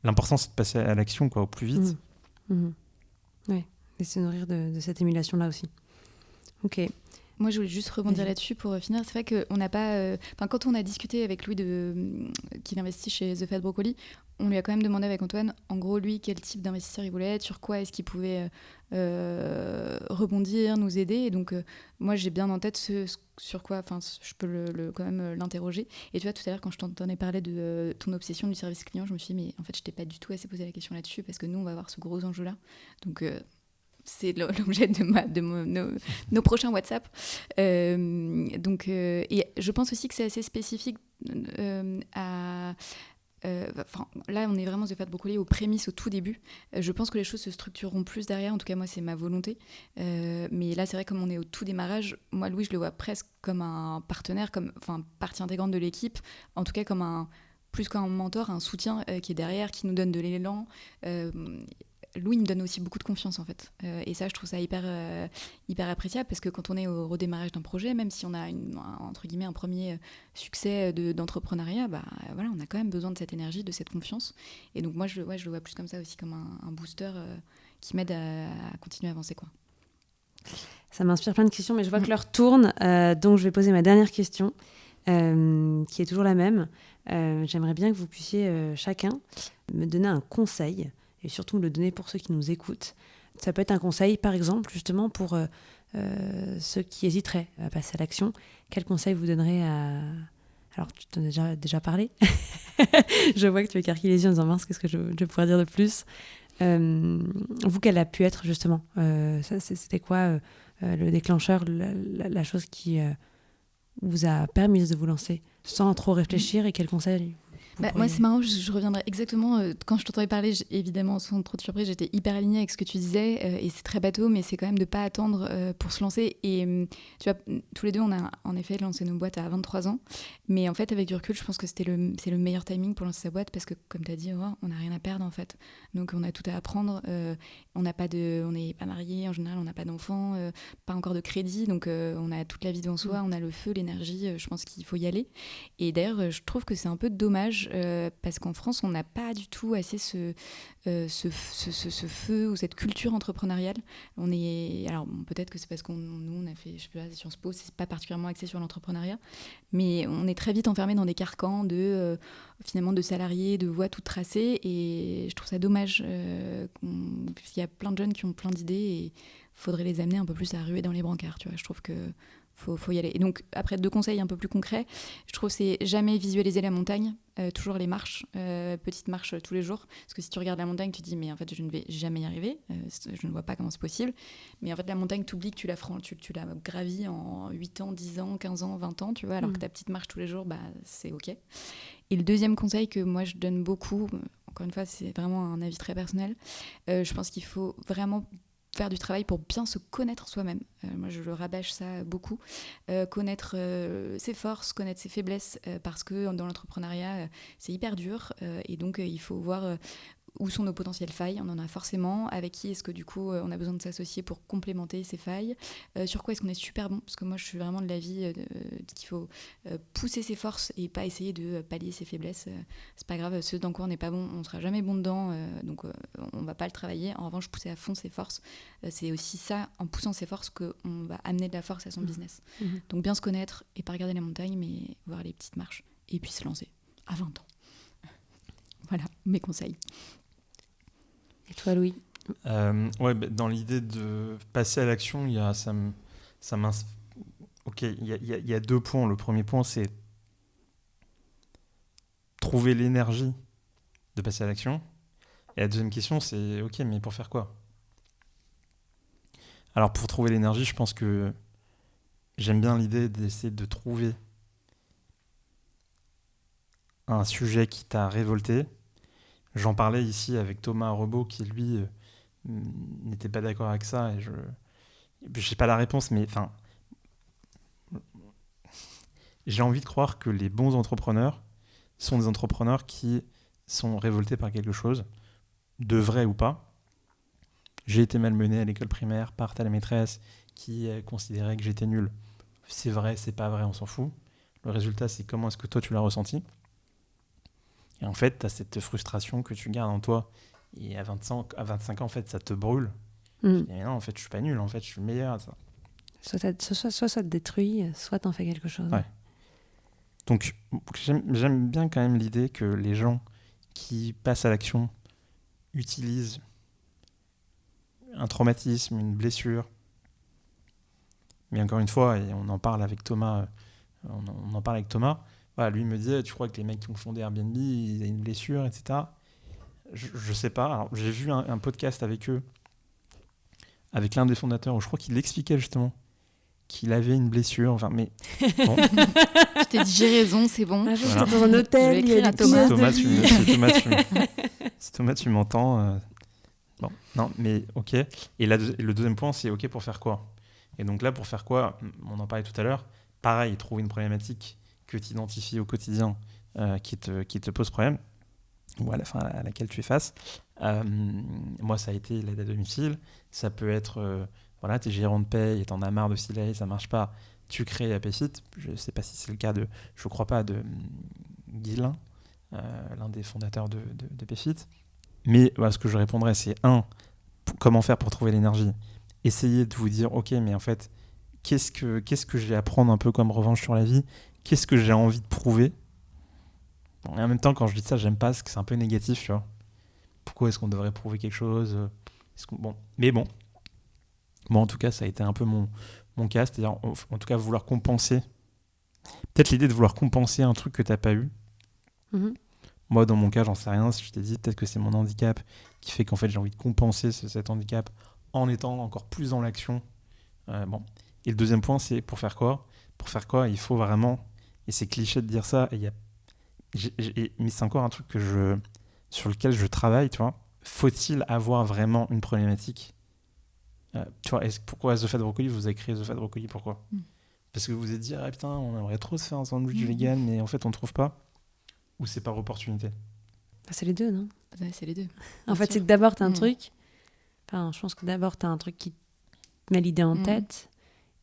l'important, c'est de passer à l'action, quoi, au plus vite. Ouais, et se nourrir de cette émulation-là aussi. Ok. Moi, je voulais juste rebondir là-dessus pour finir. C'est vrai qu'on n'a pas... quand on a discuté avec Louis qui investit chez The Fat Broccoli, on lui a quand même demandé avec Antoine, en gros, lui, quel type d'investisseur il voulait être, sur quoi est-ce qu'il pouvait rebondir, nous aider. Et donc, moi, j'ai bien en tête sur quoi... Enfin, je peux quand même l'interroger. Et tu vois, tout à l'heure, quand je t'entendais parler de ton obsession du service client, je me suis dit, mais en fait, je t'ai pas du tout assez posé la question là-dessus, parce que nous, on va avoir ce gros enjeu-là. Donc... c'est l'objet de nos prochains WhatsApp. Et je pense aussi que c'est assez spécifique là, on est vraiment The Fat Broccoli aux prémices, au tout début. Je pense que les choses se structureront plus derrière. En tout cas, moi, c'est ma volonté. Mais là, c'est vrai, comme on est au tout démarrage, moi, Louis, je le vois presque comme un partenaire, partie intégrante de l'équipe. En tout cas, plus qu'un mentor, un soutien qui est derrière, qui nous donne de l'élan. Louis me donne aussi beaucoup de confiance en fait, et ça je trouve ça hyper appréciable, parce que quand on est au redémarrage d'un projet, même si on a entre guillemets un premier succès d'entrepreneuriat, voilà, on a quand même besoin de cette énergie, de cette confiance, et donc moi je le vois plus comme ça aussi, comme un booster qui m'aide à continuer à avancer, quoi. Ça m'inspire plein de questions, mais je vois que l'heure tourne, donc je vais poser ma dernière question, qui est toujours la même. J'aimerais bien que vous puissiez chacun me donner un conseil, et surtout me le donner pour ceux qui nous écoutent. Ça peut être un conseil, par exemple, justement, pour ceux qui hésiteraient à passer à l'action. Quel conseil vous donnerez à... Alors, tu t'en as déjà parlé. Je vois que tu écarquilles les yeux en disant, mince, qu'est-ce que je pourrais dire de plus. Vous, quelle a pu être, justement c'était quoi le déclencheur, la chose qui vous a permis de vous lancer sans trop réfléchir, et quel conseil Moi, c'est marrant, je reviendrai exactement. Quand je t'entendais parler, évidemment, sans trop de surprise, j'étais hyper alignée avec ce que tu disais. Et c'est très bateau, mais c'est quand même de ne pas attendre pour se lancer. Et tu vois, tous les deux, on a en effet lancé nos boîtes à 23 ans. Mais en fait, avec du recul, je pense que c'est le meilleur timing pour lancer sa boîte parce que, comme tu as dit, on n'a rien à perdre en fait. Donc, on a tout à apprendre. On n'est pas mariés, en général, on n'a pas d'enfants, pas encore de crédit. Donc, on a toute la vie devant soi, on a le feu, l'énergie. Je pense qu'il faut y aller. Et d'ailleurs, je trouve que c'est un peu dommage parce qu'en France, on n'a pas du tout assez ce feu ou cette culture entrepreneuriale. Alors, peut-être que c'est parce nous, on a fait, je sais pas, Sciences Po, c'est pas particulièrement axé sur l'entrepreneuriat, mais on est très vite enfermé dans des carcans finalement de salariés, de voies toutes tracées, et je trouve ça dommage. Il y a plein de jeunes qui ont plein d'idées et il faudrait les amener un peu plus à ruer dans les brancards, tu vois. Je trouve que faut y aller. Et donc, après, 2 conseils un peu plus concrets. Je trouve que c'est jamais visualiser la montagne, toujours les marches, petites marches tous les jours. Parce que si tu regardes la montagne, tu te dis, mais en fait, je ne vais jamais y arriver. Je ne vois pas comment c'est possible. Mais en fait, la montagne, tu oublies que tu la gravis en 8 ans, 10 ans, 15 ans, 20 ans, tu vois, alors que ta petite marche tous les jours, c'est OK. Et le deuxième conseil que moi, je donne beaucoup, encore une fois, c'est vraiment un avis très personnel, je pense qu'il faut vraiment faire du travail pour bien se connaître soi-même. Moi, je le rabâche ça beaucoup. Connaître ses forces, connaître ses faiblesses, parce que dans l'entrepreneuriat, c'est hyper dur. Et donc, il faut voir où sont nos potentielles failles. On en a forcément. Avec qui est-ce que, du coup, on a besoin de s'associer pour complémenter ces failles. Sur quoi est-ce qu'on est super bon ? Parce que moi, je suis vraiment de l'avis qu'il faut pousser ses forces et pas essayer de pallier ses faiblesses. C'est pas grave, ce dans quoi on n'est pas bon, on sera jamais bon dedans. Donc, on va pas le travailler. En revanche, pousser à fond ses forces, c'est aussi ça, en poussant ses forces, qu'on va amener de la force à son business. Donc, bien se connaître et pas regarder la montagne, mais voir les petites marches. Et puis se lancer à 20 ans. Voilà, mes conseils. Et toi, Louis ? Dans l'idée de passer à l'action, il y a il y a 2 points. Le premier point, c'est trouver l'énergie de passer à l'action. Et la deuxième question, c'est OK, mais pour faire quoi ? Alors, pour trouver l'énergie, je pense que j'aime bien l'idée d'essayer de trouver un sujet qui t'a révolté. J'en parlais ici avec Thomas Rebaud qui, lui, n'était pas d'accord avec ça. Et je n'ai pas la réponse, mais j'ai envie de croire que les bons entrepreneurs sont des entrepreneurs qui sont révoltés par quelque chose, de vrai ou pas. J'ai été malmené à l'école primaire par telle maîtresse qui considérait que j'étais nul. C'est vrai, c'est pas vrai, on s'en fout. Le résultat, c'est comment est-ce que toi, tu l'as ressenti. Et en fait, tu as cette frustration que tu gardes en toi. Et à 25 ans, en fait, ça te brûle. Et non, en fait, je suis pas nul. En fait, je suis meilleur à ça. Soit ça te détruit, soit t'en fais quelque chose. Ouais. Donc, j'aime bien quand même l'idée que les gens qui passent à l'action utilisent un traumatisme, une blessure. Mais encore une fois, et on en parle avec Thomas, voilà, lui me disait, tu crois que les mecs qui ont fondé Airbnb, ils ont une blessure, etc. Je sais pas. Alors, j'ai vu un podcast avec eux, avec l'un des fondateurs, où je crois qu'il expliquait justement qu'il avait une blessure. Enfin, mais bon. Je t'ai dit, j'ai raison, c'est bon. Un jour, j'étais dans un hôtel, il y a des Si Thomas, tu m'entends. Bon, non, mais ok. Et le deuxième point, c'est ok pour faire quoi ? Et donc là, pour faire quoi ? On en parlait tout à l'heure. Pareil, trouver une problématique que tu identifies au quotidien qui te pose problème, ou à laquelle tu es face. Moi, ça a été l'aide à domicile. Ça peut être, t'es gérant de paye et t'en as marre de Silay, ça marche pas. Tu crées Payfit. Je ne sais pas si c'est le cas je crois pas, de Guilain, l'un des fondateurs de Payfit. Mais ce que je répondrais, c'est comment faire pour trouver l'énergie ? Essayez de vous dire, ok, mais en fait, qu'est-ce que je vais apprendre un peu comme revanche sur la vie ? Qu'est-ce que j'ai envie de prouver ? Et en même temps, quand je dis ça, j'aime pas parce que c'est un peu négatif, tu vois. Pourquoi est-ce qu'on devrait prouver quelque chose ? Mais bon, en tout cas, ça a été un peu mon cas, c'est-à-dire, en tout cas, vouloir compenser. Peut-être l'idée de vouloir compenser un truc que t'as pas eu. Moi, dans mon cas, j'en sais rien. Si je t'ai dit, peut-être que c'est mon handicap qui fait qu'en fait, j'ai envie de compenser cet handicap en étant encore plus dans l'action. Et le deuxième point, c'est pour faire quoi ? Pour faire quoi, il faut vraiment, et c'est cliché de dire ça, et Mais c'est encore un truc sur lequel je travaille, tu vois. Faut-il avoir vraiment une problématique tu vois, pourquoi The Fat Broccoli, vous avez créé The Fat Broccoli, pourquoi Parce que vous vous êtes dit, ah putain, on aimerait trop se faire un sandwich vegan, mais en fait, on trouve pas. Ou c'est par opportunité? C'est les deux, non? Ouais, c'est les deux. En fait, c'est que d'abord, t'as un truc. Enfin, je pense que d'abord, t'as un truc qui te met l'idée en tête.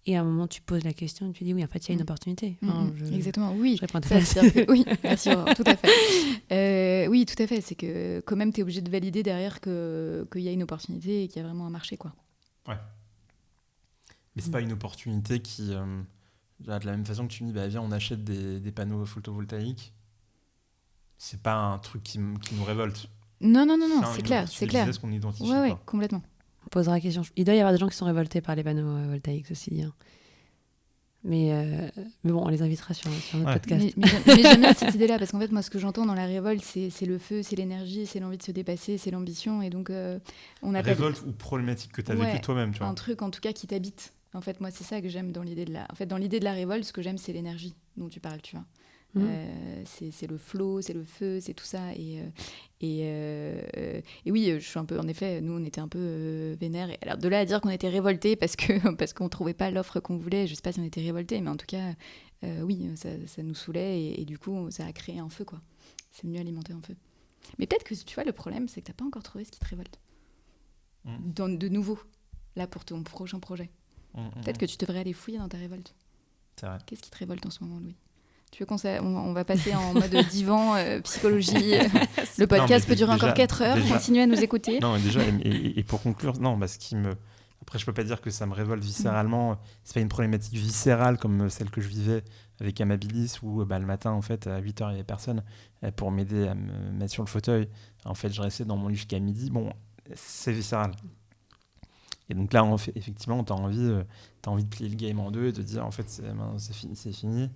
Et à un moment, tu poses la question et tu dis, oui, en fait, il y a une opportunité. Enfin, Exactement, oui. Je réponds à ta Ça, place. c'est-à-dire que- oui, merci, Aurore, tout à fait. Oui, tout à fait. C'est que quand même, tu es obligé de valider derrière qu'il y a une opportunité et qu'il y a vraiment un marché, quoi. Ouais. Mais c'est pas une opportunité qui... de la même façon que tu me dis, bah, viens, on achète des panneaux photovoltaïques. C'est pas un truc qui nous révolte. Non, Enfin, c'est une clair, opportunité c'est clair. business qu'on identifie, Ouais, quoi. complètement. On posera la question. Il doit y avoir des gens qui sont révoltés par les panneaux voltaïques, ceci dit. Mais bon, on les invitera sur notre podcast. Mais j'aime bien cette idée-là, parce qu'en fait, moi, ce que j'entends dans la révolte, c'est le feu, c'est l'énergie, c'est l'envie de se dépasser, c'est l'ambition. Et donc, on a Révolte ou problématique que tu as vécu toi-même, tu vois. un truc, en tout cas, qui t'habite. En fait, moi, c'est ça que j'aime dans l'idée de la... En fait, dans l'idée de la révolte, ce que j'aime, c'est l'énergie dont tu parles, tu vois. C'est le flow, c'est le feu, c'est tout ça. Et oui, je suis un peu... En effet, nous, on était un peu vénères. Et alors, de là à dire qu'on était révoltés parce qu'on ne trouvait pas l'offre qu'on voulait, je ne sais pas si on était révoltés, mais en tout cas, oui, ça nous saoulait. Et du coup, ça a créé un feu, quoi. C'est venu alimenter un feu. Mais peut-être que, tu vois, le problème, c'est que tu n'as pas encore trouvé ce qui te révolte. De nouveau, là, pour ton prochain projet. Peut-être que tu devrais aller fouiller dans ta révolte. C'est vrai. Qu'est-ce qui te révolte en ce moment, Louis? Tu veux on va passer en mode divan, psychologie. Le podcast peut durer encore 4 heures. Continuez à nous écouter. Non, mais déjà, et pour conclure, non, ce qui me... Après, je peux pas dire que ça me révolte viscéralement. C'est pas une problématique viscérale comme celle que je vivais avec Amabilis, où le matin, en fait, à 8h, il y avait personne pour m'aider à me mettre sur le fauteuil. En fait, je restais dans mon lit jusqu'à midi. Bon, c'est viscéral. Et donc là, effectivement, tu as envie de plier le game en deux et de dire, en fait, c'est fini.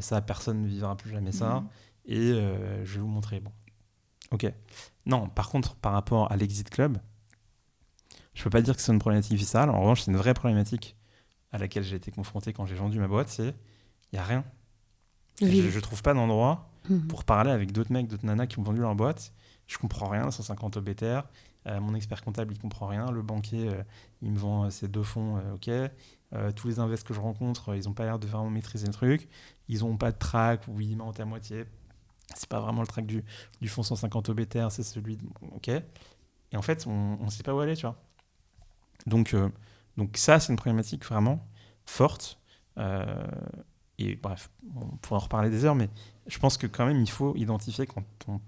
Ça, personne ne vivra plus jamais ça. Et je vais vous montrer. Bon. Ok. Non, par contre, par rapport à l'Exit Club, je peux pas dire que c'est une problématique viscérale. En revanche, c'est une vraie problématique à laquelle j'ai été confronté quand j'ai vendu ma boîte. C'est il n'y a rien. Je trouve pas d'endroit pour parler avec d'autres mecs, d'autres nanas qui ont vendu leur boîte. Je comprends rien, 150 OBTR. Mon expert comptable, il comprend rien. Le banquier, il me vend ses 2 fonds, ok. Tous les invests que je rencontre, ils n'ont pas l'air de vraiment maîtriser le truc. Ils n'ont pas de track ou ils mentent à moitié. C'est pas vraiment le track du fonds 150 OBTR, c'est celui de... Ok. Et en fait, on ne sait pas où aller, tu vois. Donc ça, c'est une problématique vraiment forte. Et bref, on pourra en reparler des heures, mais je pense que quand même, il faut identifier quand on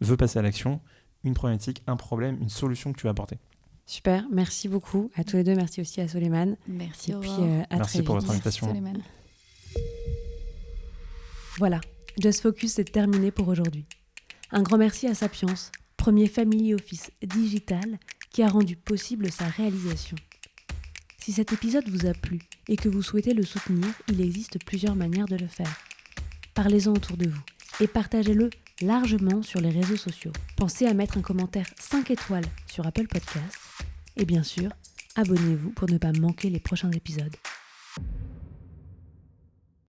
veut passer à l'action une problématique, un problème, une solution que tu vas apporter. Super, merci beaucoup à tous les deux. Merci aussi à Soleiman. Merci, et puis Aurore. à Merci très pour vite. votre invitation. Merci, Soleiman. Voilà, Just Focus, c'est terminé pour aujourd'hui. Un grand merci à Sapiens, premier family office digital qui a rendu possible sa réalisation. Si cet épisode vous a plu et que vous souhaitez le soutenir, il existe plusieurs manières de le faire. Parlez-en autour de vous et partagez-le largement sur les réseaux sociaux. Pensez à mettre un commentaire 5 étoiles sur Apple Podcasts et bien sûr, abonnez-vous pour ne pas manquer les prochains épisodes.